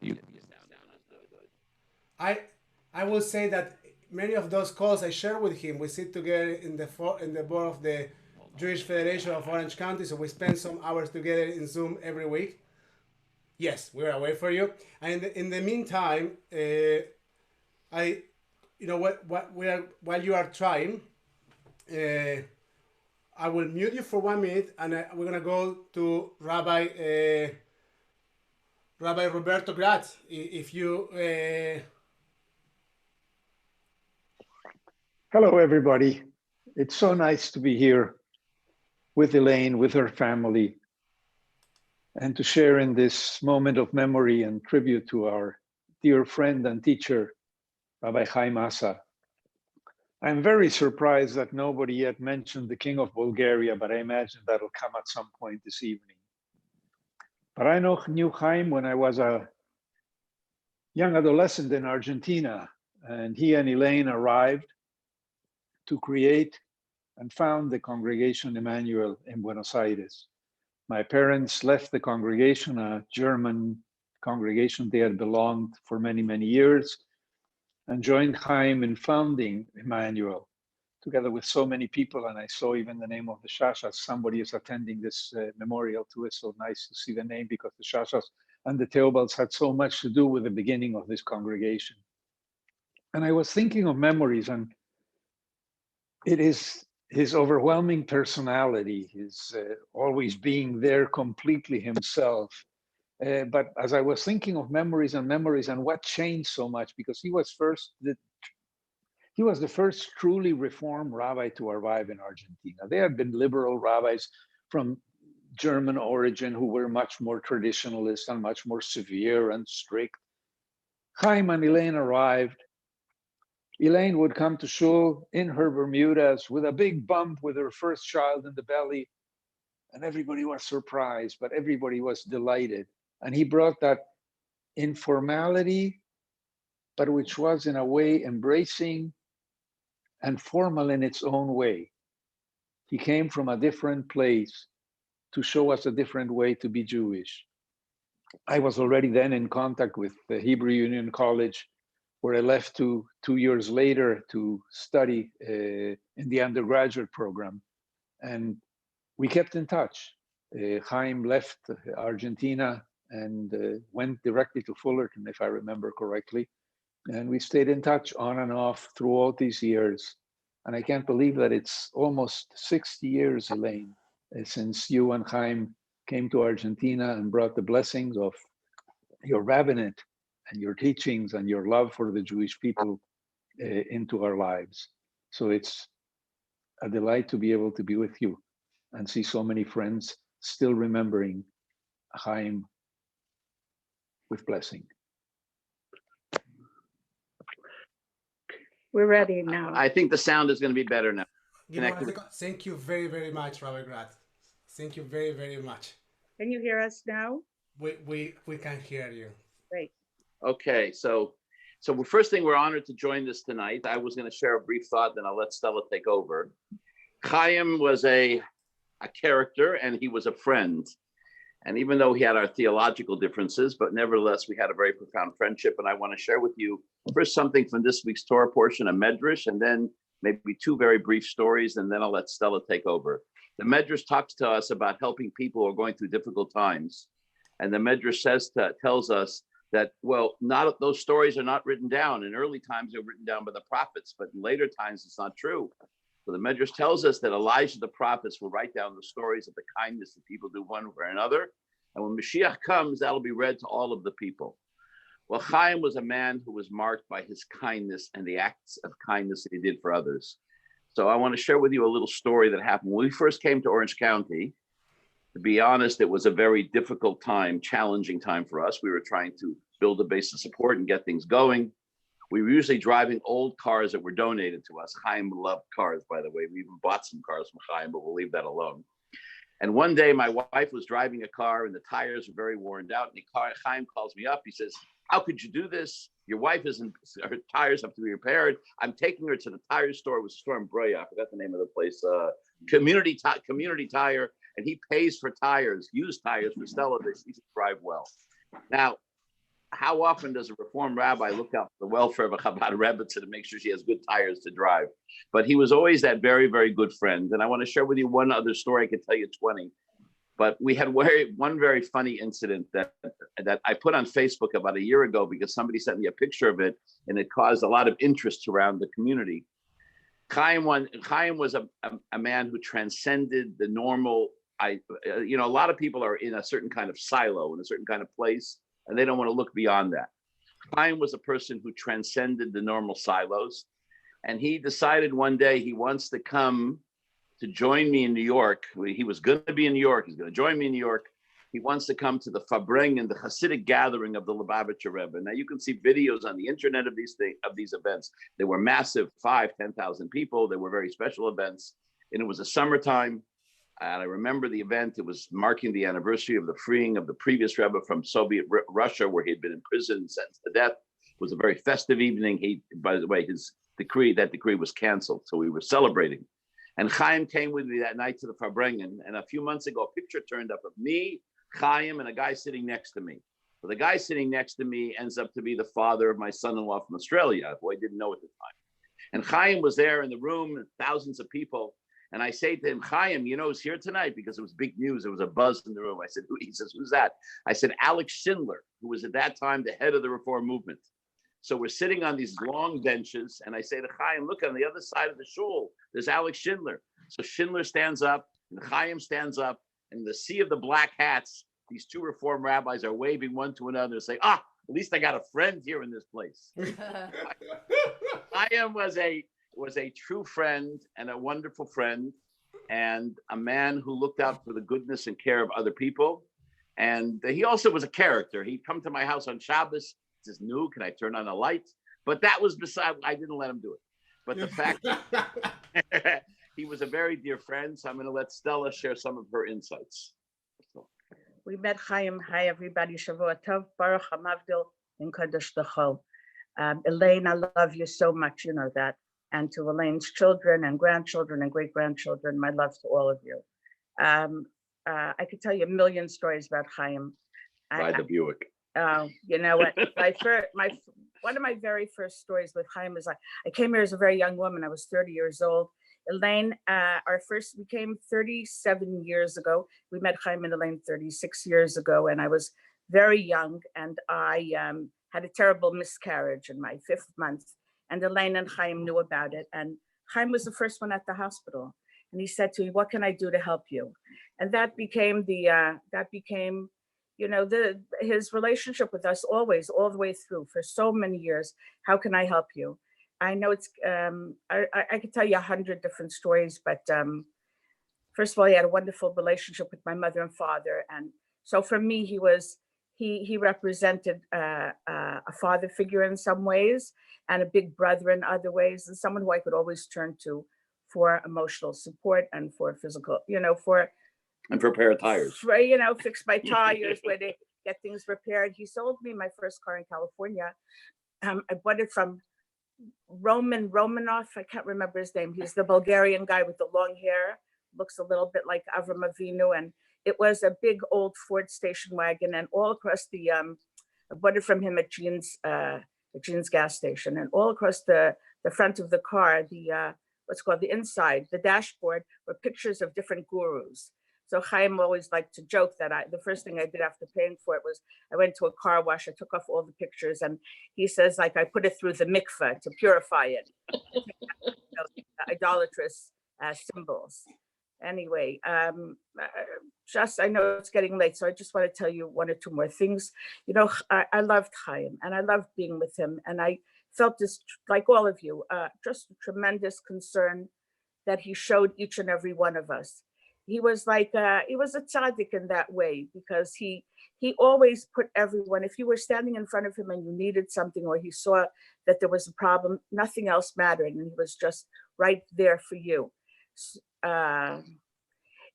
I will say that many of those calls I share with him. We sit together in the board of the Jewish Federation of Orange County, so we spend some hours together in Zoom every week. Yes, we're away for you. And in the meantime, you know what while you are trying, I will mute you for 1 minute, and we're gonna go to Rabbi Roberto Gratz. If you Hello, everybody. It's so nice to be here with Elaine, with her family, and to share in this moment of memory and tribute to our dear friend and teacher, Rabbi Asa. I'm very surprised that nobody yet mentioned the King of Bulgaria, but I imagine that'll come at some point this evening. But I knew Chaim when I was a young adolescent in Argentina, and he and Elaine arrived to create and found the congregation Emmanuel in Buenos Aires. My parents left the congregation, a German congregation they had belonged for many, many years, and joined Chaim in founding Emmanuel, together with so many people. And I saw even the name of the Shashas. Somebody is attending this memorial to it, so nice to see the name, because the Shashas and the Theobalds had so much to do with the beginning of this congregation. And I was thinking of memories, and it is his overwhelming personality, his always being there completely himself. But as I was thinking of memories and what changed so much, because he was the first truly reformed rabbi to arrive in Argentina. There had been liberal rabbis from German origin who were much more traditionalist and much more severe and strict. Chaim and Elaine arrived. Elaine would come to shul in her Bermudas with a big bump with her first child in the belly. And everybody was surprised, but everybody was delighted. And he brought that informality, but which was in a way embracing and formal in its own way. He came from a different place to show us a different way to be Jewish. I was already then in contact with the Hebrew Union College, where I left 2 years later to study in the undergraduate program. And we kept in touch. Chaim left Argentina and went directly to Fullerton, if I remember correctly. And we stayed in touch on and off through all these years. And I can't believe that it's almost 60 years, Elaine, since you and Chaim came to Argentina and brought the blessings of your rabbinate and your teachings and your love for the Jewish people into our lives. So it's a delight to be able to be with you and see so many friends still remembering Chaim with blessing. We're ready now. I think the sound is going to be better now. Thank you very, very much, Rabbi Gratz. Thank you very, very much. Can you hear us now? We can hear you. Great. Okay, so first thing, we're honored to join this tonight. I was going to share a brief thought, then I'll let Stella take over. Chaim was a character, and he was a friend. And even though he had our theological differences, but nevertheless, we had a very profound friendship. And I want to share with you first something from this week's Torah portion, a medrash, and then maybe 2 very brief stories, and then I'll let Stella take over. The medrash talks to us about helping people who are going through difficult times. And the medrash tells us that, well, not those stories are not written down. In early times, they were written down by the prophets, but in later times, it's not true. So the medrash tells us that Elijah the prophets will write down the stories of the kindness that people do one for another. And when Mashiach comes, that'll be read to all of the people. Well, Chaim was a man who was marked by his kindness and the acts of kindness that he did for others. So I want to share with you a little story that happened. When we first came to Orange County, to be honest, it was a very difficult time, challenging time for us. We were trying to build a base of support and get things going. We were usually driving old cars that were donated to us. Chaim loved cars, by the way. We even bought some cars from Chaim, but we'll leave that alone. And one day my wife was driving a car and the tires were very worn out. And Chaim calls me up. He says, "How could you do this? Your wife her tires have to be repaired. I'm taking her to the tire store." It was a store in Brea. I forgot the name of the place. Community Tire. And he pays for tires, used tires for Stella that she should drive well. Now, how often does a Reformed rabbi look out for the welfare of a Chabad Rebbe to make sure she has good tires to drive? But he was always that very, very good friend. And I want to share with you one other story. I could tell you 20. But we had one very funny incident that I put on Facebook about a year ago because somebody sent me a picture of it, and it caused a lot of interest around the community. Chaim was a man who transcended the normal. A lot of people are in a certain kind of silo, in a certain kind of place, and they don't want to look beyond that. Chaim was a person who transcended the normal silos, and he decided one day he wants to come to join me in New York. He was going to be in New York. He's going to join me in New York. He wants to come to the Farbrengen, the Hasidic gathering of the Lubavitcher Rebbe. Now you can see videos on the internet of these events. They were massive, 5,000-10,000 people. They were very special events, and it was a summertime. And I remember the event. It was marking the anniversary of the freeing of the previous Rebbe from Soviet Russia, where he'd been in prison and sentenced to death. It was a very festive evening. By the way, that decree was canceled, so we were celebrating. And Chaim came with me that night to the Farbrengen. And a few months ago, a picture turned up of me, Chaim, and a guy sitting next to me. So the guy sitting next to me ends up to be the father of my son-in-law from Australia, who I didn't know at the time. And Chaim was there in the room, thousands of people. And I say to him, Chaim, he's here tonight, because it was big news. There was a buzz in the room. I said, he says, who's that? I said, Alex Schindler, who was at that time the head of the Reform movement. So we're sitting on these long benches, and I say to Chaim, look, on the other side of the shul, there's Alex Schindler. So Schindler stands up, and Chaim stands up, and in the sea of the black hats, these two Reform rabbis are waving one to another and say, at least I got a friend here in this place. Chaim was a true friend and a wonderful friend, and a man who looked out for the goodness and care of other people. And he also was a character. He'd come to my house on Shabbos. Is new, can I turn on a light? But that was beside, I didn't let him do it. But the fact that he was a very dear friend, so I'm going to let Stella share some of her insights. We met Chaim. Hi, everybody. Shavua Tov, Baruch HaMavdil, in Kodesh D'Chol. Elaine, I love you so much, you know that. And to Elaine's children and grandchildren and great-grandchildren, my love to all of you. I could tell you a million stories about Chaim. Ride the Buick. You know what? One of my very first stories with Chaim is I came here as a very young woman. I was 30 years old. Elaine, we came 37 years ago. We met Chaim and Elaine 36 years ago, and I was very young, and I had a terrible miscarriage in my 5th month. And Elaine and Chaim knew about it, and Chaim was the first one at the hospital, and he said to me, "What can I do to help you?" And that became his relationship with us always, all the way through for so many years. How can I help you? I know it's, I could tell you 100 different stories, but first of all, he had a wonderful relationship with my mother and father. And so for me, he represented a father figure in some ways, and a big brother in other ways, and someone who I could always turn to for emotional support and for physical, and for a pair of tires. Fix my tires, where they get things repaired. He sold me my first car in California. I bought it from Romanov. I can't remember his name. He's the Bulgarian guy with the long hair. Looks a little bit like Avram Avinu. And it was a big old Ford station wagon. And all across I bought it from him at Jean's gas station. And all across the front of the car, the inside, the dashboard, were pictures of different gurus. So Chaim always liked to joke that the first thing I did after paying for it was I went to a car wash, I took off all the pictures, and he says, I put it through the mikveh to purify it. Idolatrous symbols. Anyway, I know it's getting late, so I just want to tell you one or two more things. I loved Chaim, and I loved being with him, and I felt this, like all of you, just a tremendous concern that he showed each and every one of us. He was he was a tzaddik in that way, because he always put everyone, if you were standing in front of him and you needed something, or he saw that there was a problem, nothing else mattered, and he was just right there for you.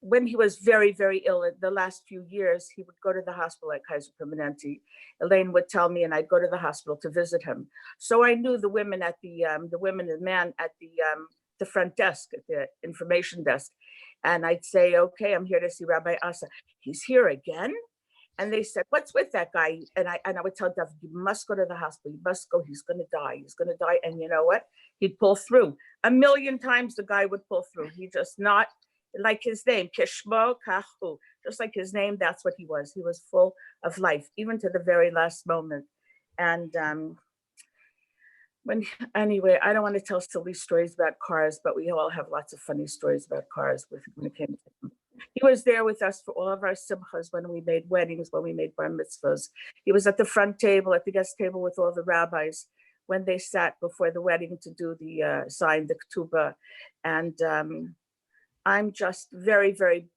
When he was very, very ill in the last few years, he would go to the hospital at Kaiser Permanente. Elaine would tell me, and I'd go to the hospital to visit him. So I knew the women at the women and man at the front desk, at the information desk. And I'd say, okay, I'm here to see Rabbi Asa. He's here again? And they said, what's with that guy? And I would tell David, you must go to the hospital. You must go. He's going to die. He's going to die. And you know what? He'd pull through. 1,000,000 times the guy would pull through. like his name, Kishmo Kachu, just like his name, that's what he was. He was full of life, even to the very last moment. And anyway, I don't want to tell silly stories about cars, but we all have lots of funny stories about cars when it came to him. He was there with us for all of our simchas, when we made weddings, when we made bar mitzvahs. He was at the front table, at the guest table with all the rabbis when they sat before the wedding to do the sign, the ketubah. And I'm just very, very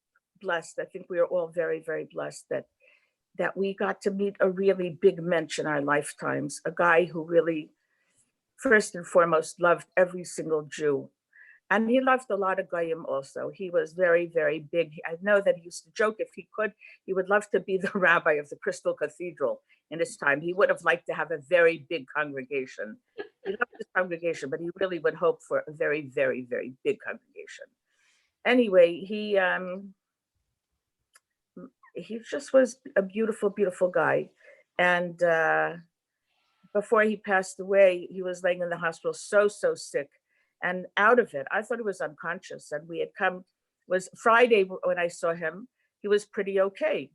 blessed. I think we are all very, very blessed that we got to meet a really big mensch in our lifetimes, a guy who really, first and foremost, loved every single Jew. And he loved a lot of Goyim also. He was very, very big. I know that he used to joke, if he could, he would love to be the rabbi of the Crystal Cathedral in his time. He would have liked to have a very big congregation. He loved his congregation, but he really would hope for a very, very, very big congregation. Anyway, he just was a beautiful, beautiful guy. And before he passed away, he was laying in the hospital so sick and out of it. I thought he was unconscious, and we had come, was Friday when I saw him, he was pretty okay.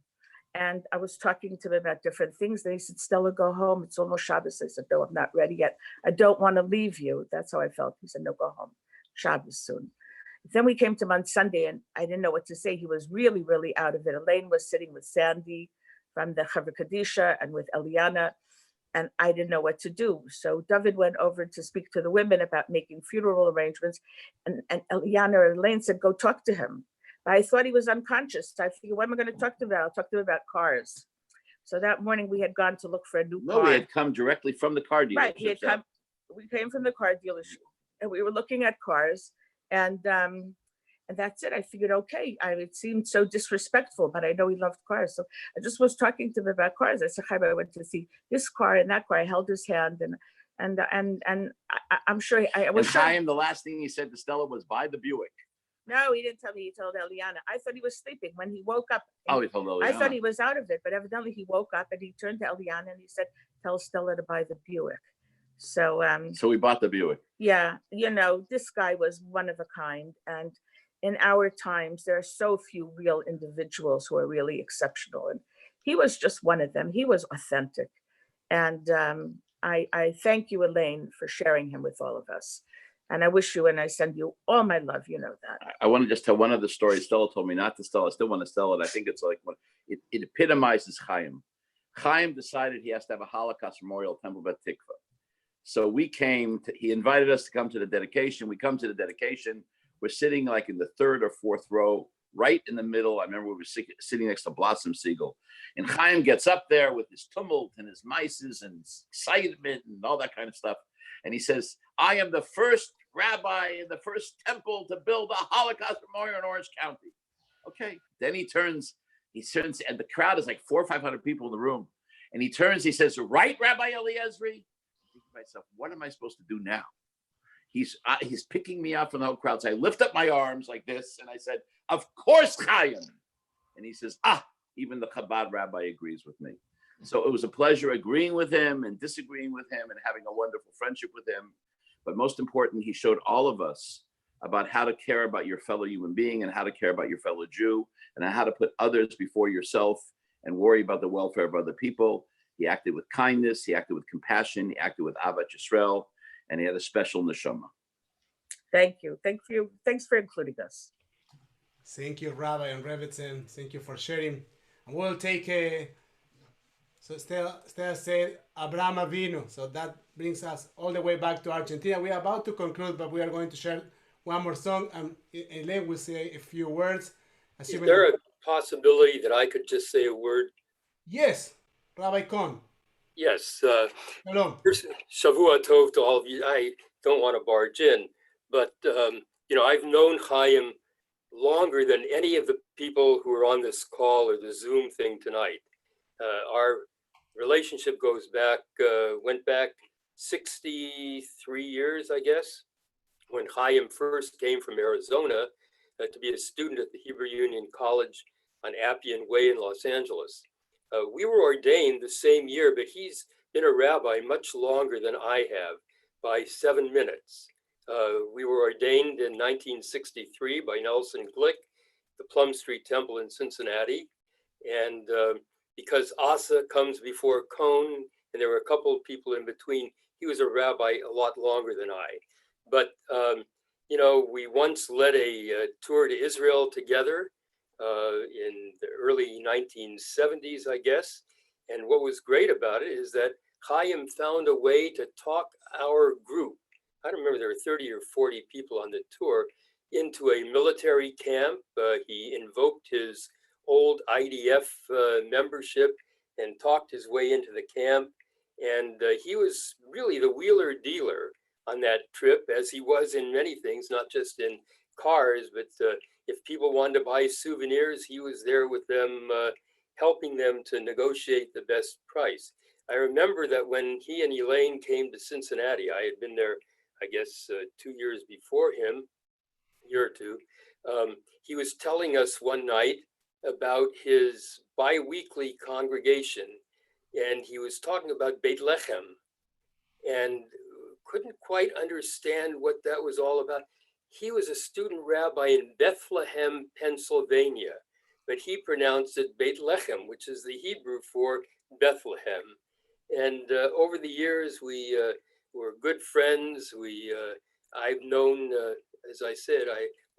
And I was talking to him about different things. And he said, Stella, go home. It's almost Shabbos. I said, no, I'm not ready yet. I don't want to leave you. That's how I felt. He said, no, go home. Shabbos soon. Then we came to him on Sunday, and I didn't know what to say. He was really, really out of it. Elaine was sitting with Sandy from the Chevra Kadisha and with Eliana, and I didn't know what to do. So David went over to speak to the women about making funeral arrangements, and Eliana and Elaine said, go talk to him. But I thought he was unconscious. So I figured, what am I going to talk to him about? I'll talk to him about cars. So that morning we had gone to look for a new car. No, we had come directly from the car dealership. Right, we came from the car dealership, and we were looking at cars. And that's it. I figured, okay, it seemed so disrespectful, but I know he loved cars. So I just was talking to him about cars. I said, I went to see this car and that car. I held his hand, and I'm sure I was. And Chaim, the last thing he said to Stella was, buy the Buick. No, he didn't tell me. He told Eliana. I thought he was sleeping when he woke up. Oh, he told Eliana. I thought he was out of it, but evidently he woke up and he turned to Eliana and he said, tell Stella to buy the Buick. So we bought the Buick. Yeah, this guy was one of a kind. And in our times, there are so few real individuals who are really exceptional. And he was just one of them. He was authentic. And I thank you, Elaine, for sharing him with all of us. And I wish you and I send you all my love. You know that. I want to just tell one other story Stella told me not to tell. I still want to tell it. I think it's like it epitomizes Chaim. Chaim decided he has to have a Holocaust Memorial Temple Beth Tikvah. So we came, he invited us to come to the dedication. We come to the dedication. We're sitting like in the third or fourth row, right in the middle. I remember we were sitting next to Blossom Siegel. And Chaim gets up there with his tumult and his mices and excitement and all that kind of stuff. And he says, I am the first rabbi in the first temple to build a Holocaust memorial in Orange County. Okay. Then he turns, and the crowd is like 400 or 500 people in the room. And he turns, he says, right, Rabbi Eliezri? Myself, what am I supposed to do now? He's picking me up from the whole crowd. So I lift up my arms like this and I said, of course, Chaim. And he says, even the Chabad rabbi agrees with me. So it was a pleasure agreeing with him and disagreeing with him and having a wonderful friendship with him. But most important, he showed all of us about how to care about your fellow human being and how to care about your fellow Jew and how to put others before yourself and worry about the welfare of other people. He acted with kindness, he acted with compassion, he acted with Ahavat Yisrael, and he had a special neshama. Thank you. Thanks for including us. Thank you, Rabbi and Rebbetzin. Thank you for sharing. And we'll take so Stella said Abraham Avinu. So that brings us all the way back to Argentina. We are about to conclude, but we are going to share one more song, and Elaine will say a few words. Is there a possibility that I could just say a word? Yes. Rabbi Kohn. Yes. Shalom. Shavua Tov to all of you. I don't want to barge in, but I've known Chaim longer than any of the people who are on this call or the Zoom thing tonight. Our relationship went back 63 years, I guess, when Chaim first came from Arizona to be a student at the Hebrew Union College on Appian Way in Los Angeles. We were ordained the same year, but he's been a rabbi much longer than I have, by 7 minutes. We were ordained in 1963 by Nelson Glick, the Plum Street Temple in Cincinnati. And because Asa comes before Cohn, and there were a couple of people in between, he was a rabbi a lot longer than I. But, you know, we once led a tour to Israel together in the early 1970s, I guess. And what was great about it is that Chaim found a way to talk our group, I don't remember, there were 30 or 40 people on the tour, into a military camp. He invoked his old IDF membership and talked his way into the camp. And he was really the wheeler dealer on that trip, as he was in many things, not just in cars, but if people wanted to buy souvenirs, he was there with them, helping them to negotiate the best price. I remember that when he and Elaine came to Cincinnati, I had been there, I guess, 2 years before him, a year or two. He was telling us one night about his bi-weekly congregation, and he was talking about Beit Lechem, and couldn't quite understand what that was all about. He was a student rabbi in Bethlehem, Pennsylvania, but he pronounced it Beit Lechem, which is the Hebrew for Bethlehem. And over the years, we were good friends. I've known, as I said,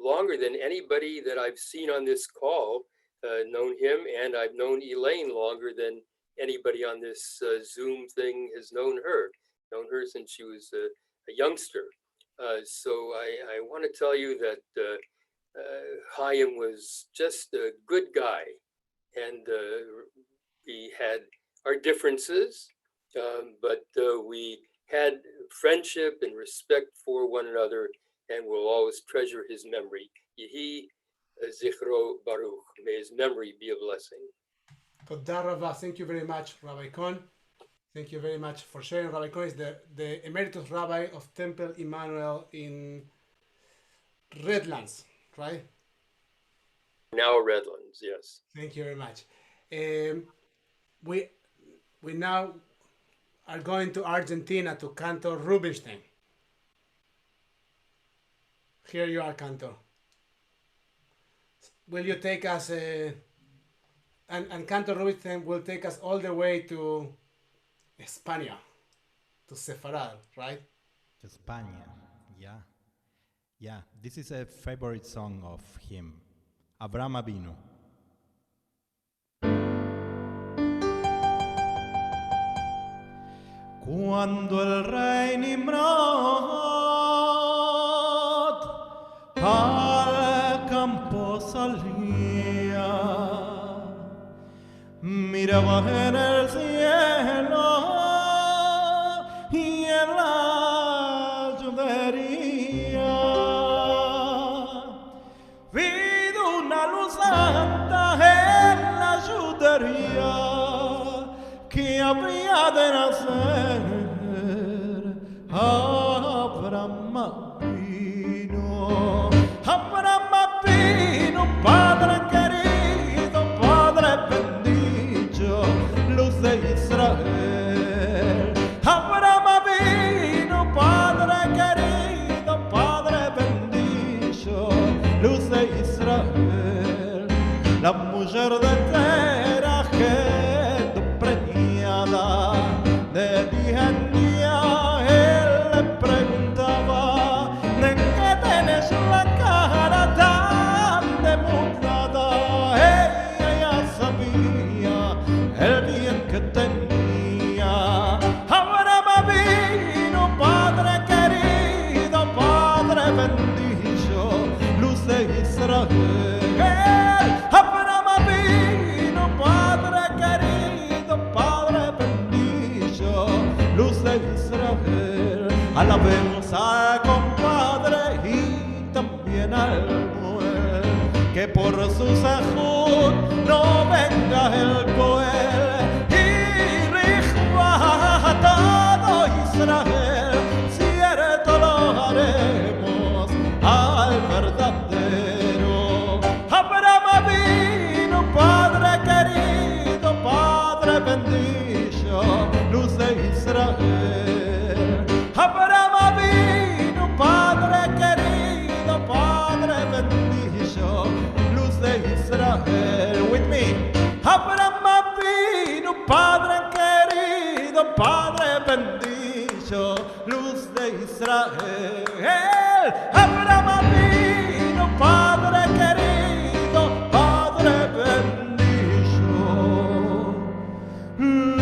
longer than anybody that I've seen on this call, known him, and I've known Elaine longer than anybody on this Zoom thing has known her since she was a youngster. So I want to tell you that Chaim was just a good guy, and we had our differences, but we had friendship and respect for one another, and we'll always treasure his memory. Yehi Zichro Baruch. May his memory be a blessing. Toda Rabba. Thank you very much, Rabbi Cohn. Thank you very much for sharing. Rabbi Cohn is the emeritus rabbi of Temple Emmanuel in Redlands, right? Now Redlands, yes. Thank you very much. We now are going to Argentina to Cantor Rubinstein. Here you are, Cantor. Will you take us, and Cantor Rubinstein will take us all the way to España, to Sefarad, right? España, yeah. Yeah, this is a favorite song of him, Abraham Avinu. Cuando el rey Nimrod al campo salía, miraba en el cielo y en la lluvería vi una luz santa en la lluvería que habría de nacer Abraham Avinu, Abraham Avinu, Padre querido, Padre bendito, luz de Israel. Abraham Avinu, Padre querido, Padre bendito, luz de Israel. La mujer de Terah quedó preñada de día en día. Él le preguntaba: ¿de qué tenés la cara tan demudada? Ella ya sabía el bien que tenía. Abraham Avinu, Padre querido, Padre bendito, luz de Israel. Abraham Avinu, Padre querido, Padre bendito, luz de Israel. Alabemos al compadre y también al mujer, que por su sahud no venga el coel y rija a todo Israel. Cierto lo haremos al verdadero. Abraham Avinu, Padre querido, Padre bendito, luz de Israel. Abraham Avinu, Padre querido, Padre bendito, luz de Padre bendijo luz de Israel. Abraham Avino, Padre querido, Padre bendijo luz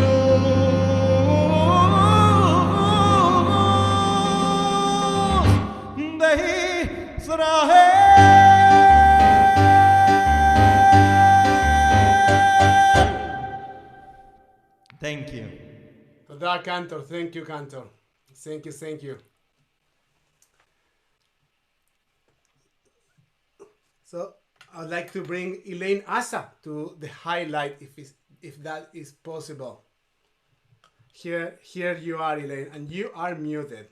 de Israel. Thank you. Toda, Cantor. Thank you, Cantor. Thank you, thank you. So I'd like to bring Elaine Asa to the highlight, if that is possible. Here you are, Elaine, and you are muted.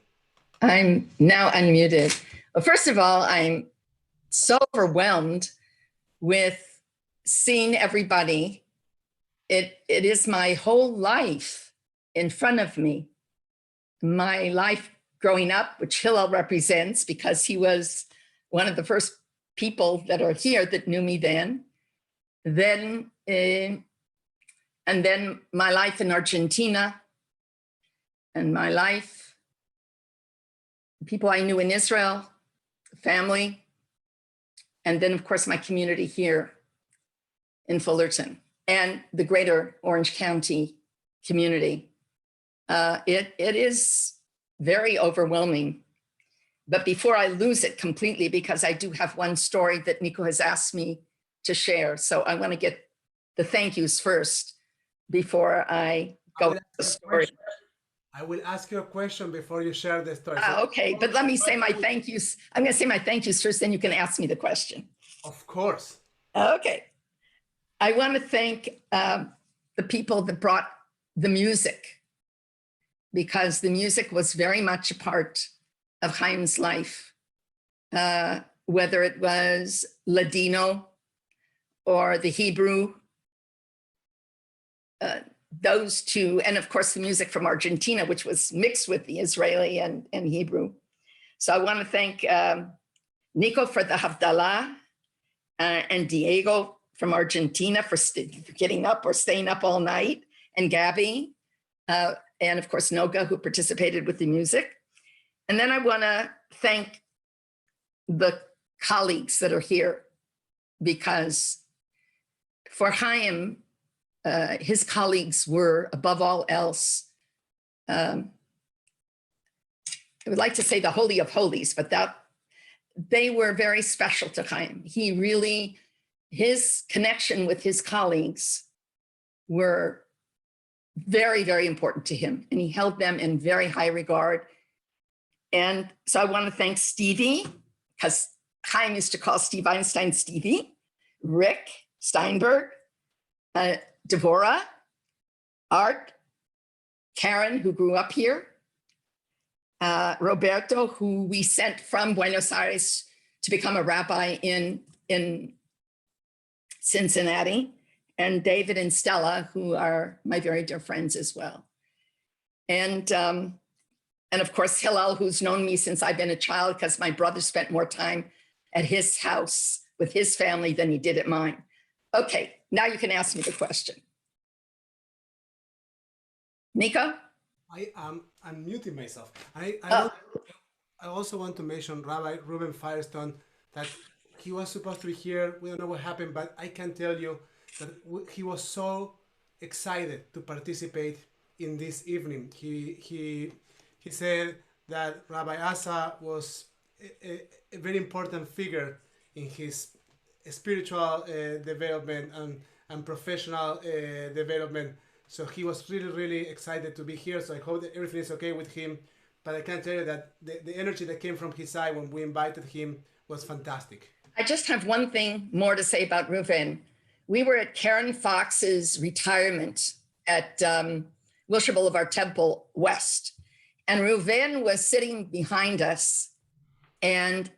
I'm now unmuted. Well, first of all, I'm so overwhelmed with seeing everybody. It is my whole life in front of me. My life growing up, which Hillel represents because he was one of the first people that are here that knew me then. And then my life in Argentina, and my life, people I knew in Israel, family, and then of course my community here in Fullerton and the greater Orange County community. It is very overwhelming. But before I lose it completely, because I do have one story that Nico has asked me to share. So I want to get the thank yous first before I go to the story. I will ask you a question before you share the story. Okay, but let me say my thank yous. I'm going to say my thank yous first, then you can ask me the question. Of course. Okay. I want to thank the people that brought the music, because the music was very much a part of Chaim's life, whether it was Ladino or the Hebrew, those two, and of course the music from Argentina, which was mixed with the Israeli and Hebrew. So I want to thank Nico for the Havdalah, and Diego from Argentina for getting up or staying up all night, and Gabby, and of course Noga, who participated with the music. And then I want to thank the colleagues that are here, because for Chaim, his colleagues were, above all else, I would like to say the Holy of Holies, but that they were very special to Chaim. He really, his connection with his colleagues were very, very important to him, and he held them in very high regard. And so I want to thank Stevie, because Chaim used to call Steve Einstein Stevie, Rick Steinberg, Devorah, Art, Karen, who grew up here, Roberto, who we sent from Buenos Aires to become a rabbi in Cincinnati, and David and Stella, who are my very dear friends as well. And of course, Hillel, who's known me since I've been a child, because my brother spent more time at his house with his family than he did at mine. Okay, now you can ask me the question. Nico? I'm muting myself. I also want to mention Rabbi Ruben Firestone, that he was supposed to be here. We don't know what happened, but I can tell you that he was so excited to participate in this evening. He said that Rabbi Asa was a very important figure in his spiritual development and professional development. So he was really, really excited to be here. So I hope that everything is okay with him. But I can tell you that the energy that came from his side when we invited him was fantastic. I just have one thing more to say about Reuven. We were at Karen Fox's retirement at Wilshire Boulevard Temple West. And Reuven was sitting behind us. And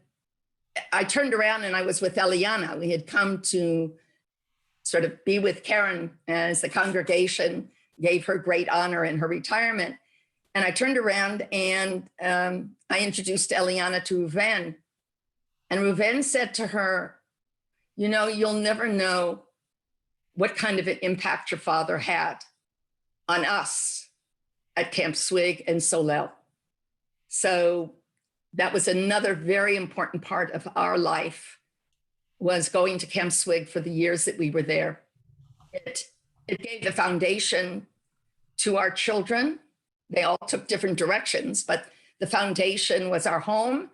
I turned around and I was with Eliana. We had come to sort of be with Karen as the congregation gave her great honor in her retirement. And I turned around and I introduced Eliana to Reuven. And Reuven said to her, you know, you'll never know what kind of an impact your father had on us. at Camp Swig and Solel. So that was another very important part of our life, was going to Camp Swig for the years that we were there. It gave the foundation to our children. They all took different directions, but the foundation was our home.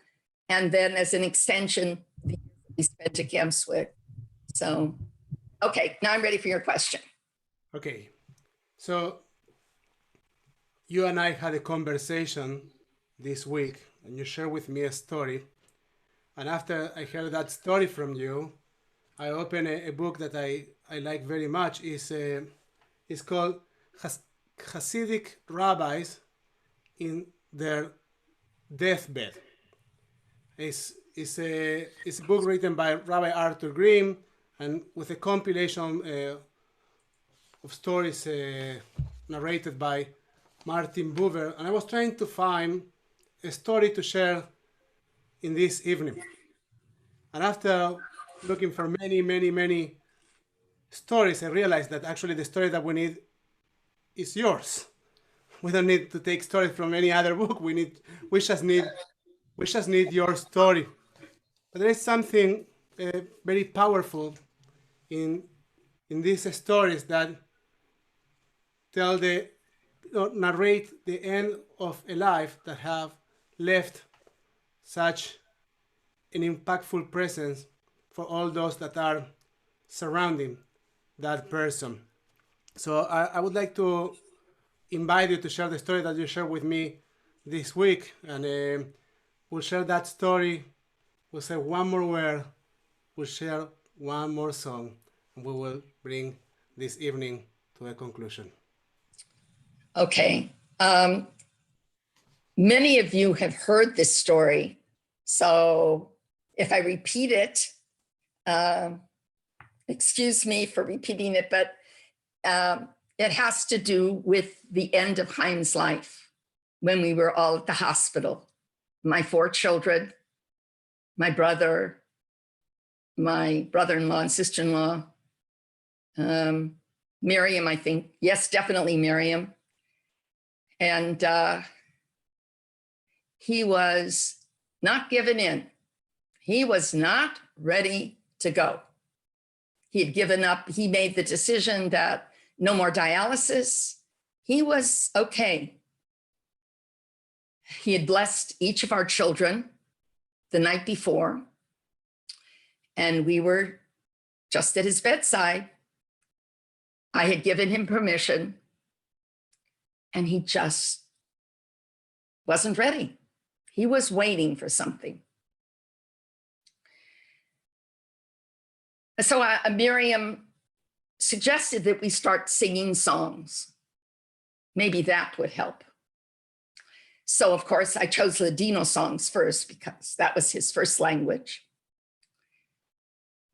And then as an extension, we spent at Camp Swig. So, okay, now I'm ready for your question. Okay, so you and I had a conversation this week, and you shared with me a story. And after I heard that story from you, I opened a book that I like very much. It's called Hasidic Rabbis in Their Deathbed. It's a book written by Rabbi Arthur Grimm, and with a compilation of stories narrated by Martin Buber. And I was trying to find a story to share in this evening. And after looking for many stories, I realized that actually the story that we need is yours. We don't need to take stories from any other book. We just need your story. But there is something very powerful in these stories that narrate the end of a life that have left such an impactful presence for all those that are surrounding that person. So I would like to invite you to share the story that you shared with me this week, and we'll share that story. We'll say one more word, we'll share one more song, and we will bring this evening to a conclusion. Okay. Many of you have heard this story, so if I repeat it, excuse me for repeating it, but it has to do with the end of Chaim's life when we were all at the hospital. My 4 children, my brother-in-law and sister-in-law, Miriam, I think. Yes, definitely Miriam. And he was not given in. He was not ready to go. He had given up. He made the decision that no more dialysis. He was okay. He had blessed each of our children the night before, and we were just at his bedside. I had given him permission, and he just wasn't ready. He was waiting for something. So Miriam suggested that we start singing songs. Maybe that would help. So of course I chose Ladino songs first because that was his first language.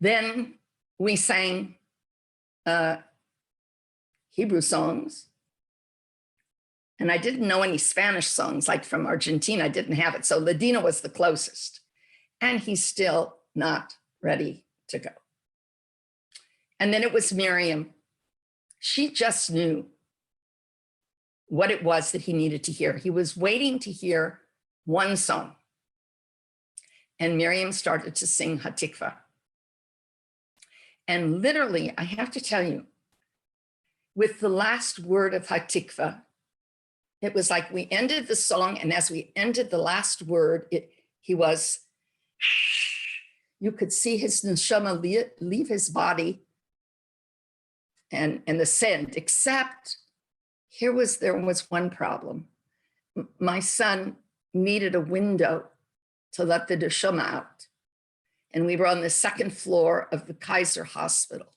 Then we sang Hebrew songs. And I didn't know any Spanish songs, like from Argentina, I didn't have it. So Ladino was the closest. And he's still not ready to go. And then it was Miriam. She just knew what it was that he needed to hear. He was waiting to hear one song. And Miriam started to sing Hatikvah. And literally, I have to tell you, with the last word of Hatikvah, it was like we ended the song, and as we ended the last word, he was, you could see his neshama leave his body and ascend, except there was one problem. My son needed a window to let the neshama out. And we were on the 2nd floor of the Kaiser Hospital.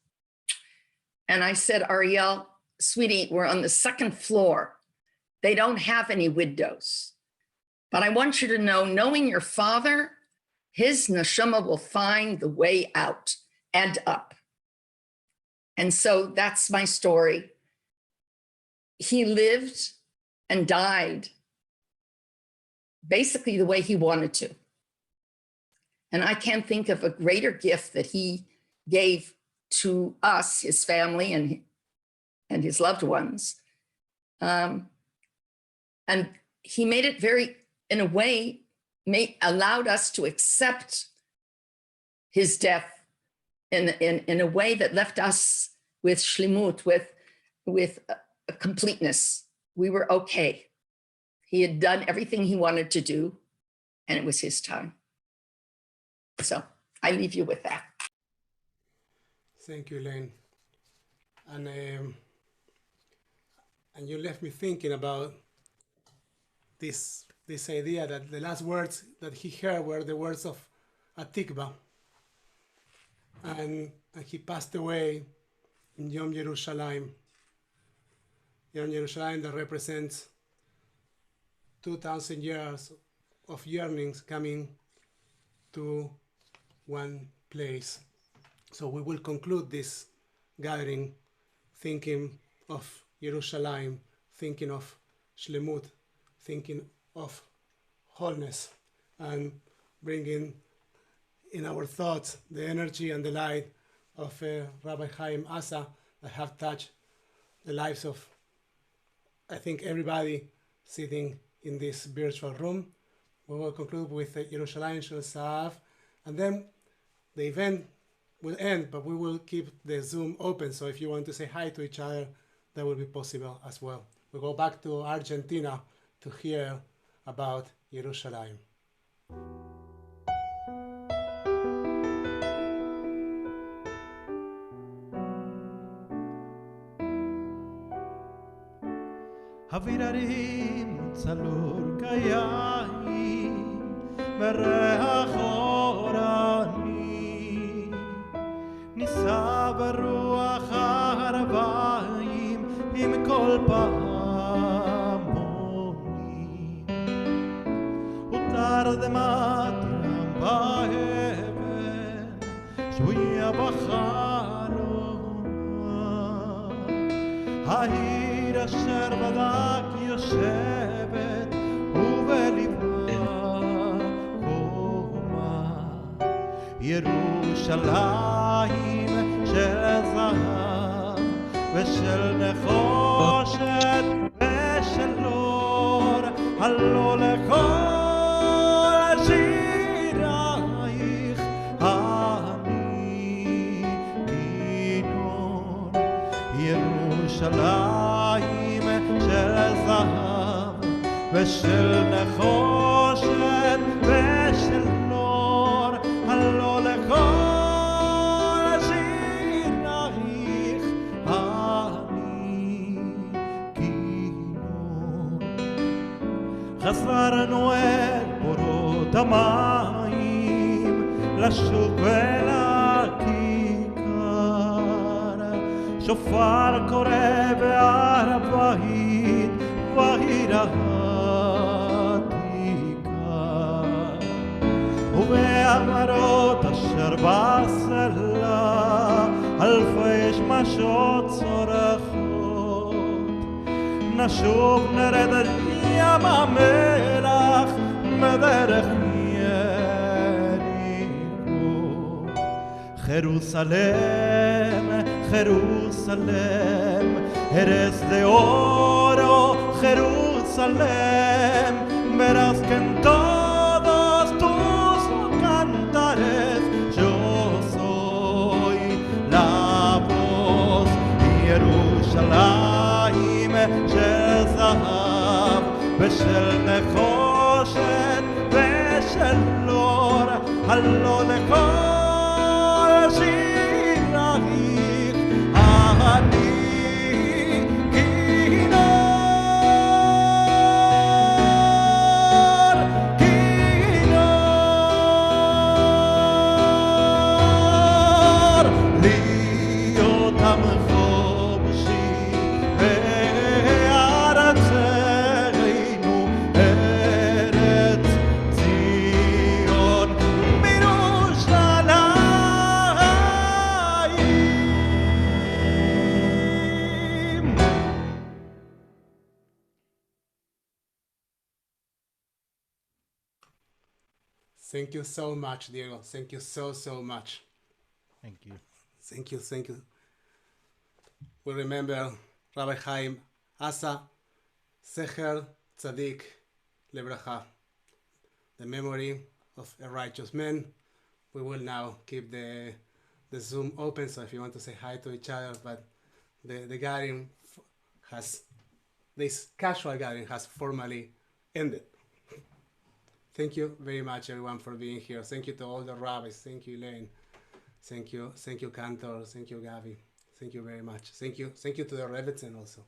And I said, Ariel, sweetie, we're on the 2nd floor. They don't have any windows. But I want you to know, knowing your father, his neshama will find the way out and up. And so that's my story. He lived and died basically the way he wanted to. And I can't think of a greater gift that he gave to us, his family and his loved ones, And he made it very, in a way, allowed us to accept his death in a way that left us with shlimut, with a completeness. We were okay. He had done everything he wanted to do, and it was his time. So I leave you with that. Thank you, Elaine. And you left me thinking about this idea that the last words that he heard were the words of Tikvah, and he passed away in Yom Yerushalayim. Yom Yerushalayim that represents 2,000 years of yearnings coming to one place. So we will conclude this gathering thinking of Yerushalayim, thinking of Shlemut, thinking of wholeness, and bringing in our thoughts the energy and the light of Rabbi Asa that have touched the lives of, I think, everybody sitting in this virtual room. We will conclude with Yerushalayim Shel Sa'av, and then the event will end, but we will keep the Zoom open, so if you want to say hi to each other, that will be possible as well. We go back to Argentina to hear about Yerushalayim. Havirarim tzalur kayayim mereach orani נישא ברוח הערביים עם כל פעמונים ותרדמת באבן שבויה בחלום העיר אשר בדק יושבת ובלבה קומה ירושלים של זהב ושל נחושת ושל אור הלא לכל שירייך אני כינור ירושלים של זהב ושל נחושת ושל אור הלא לכל חזרנו אל בורות המים לשוק ולכיכר שופר קורא בהר הבית בעיר העתיקה ובעמרות אשר בסלע אלפי שמשות צורחות נשוב נרד אל ים המלח מדרך יריחו Jerusalem, Jerusalem, eres de oro, Jerusalem, verás que en todos tus cantares yo soy la voz. Yerushalayim shel zahav ושל נחושת ושל אור הלא לכל שירייך אני כינור כינור להיות המחובשים בארצנו ארץ ציון מירושלים. Thank you so much, Diego. Thank you so much. Thank you. Thank you. We remember Rabbi Asa, Zecher Tzaddik Lebracha, the memory of a righteous man. We will now keep the Zoom open, so if you want to say hi to each other, but the gathering this casual gathering has formally ended. Thank you very much, everyone, for being here. Thank you to all the rabbis. Thank you, Elaine. Thank you, Cantor. Thank you, Gavi. Thank you very much. Thank you to the Rebbetzin also.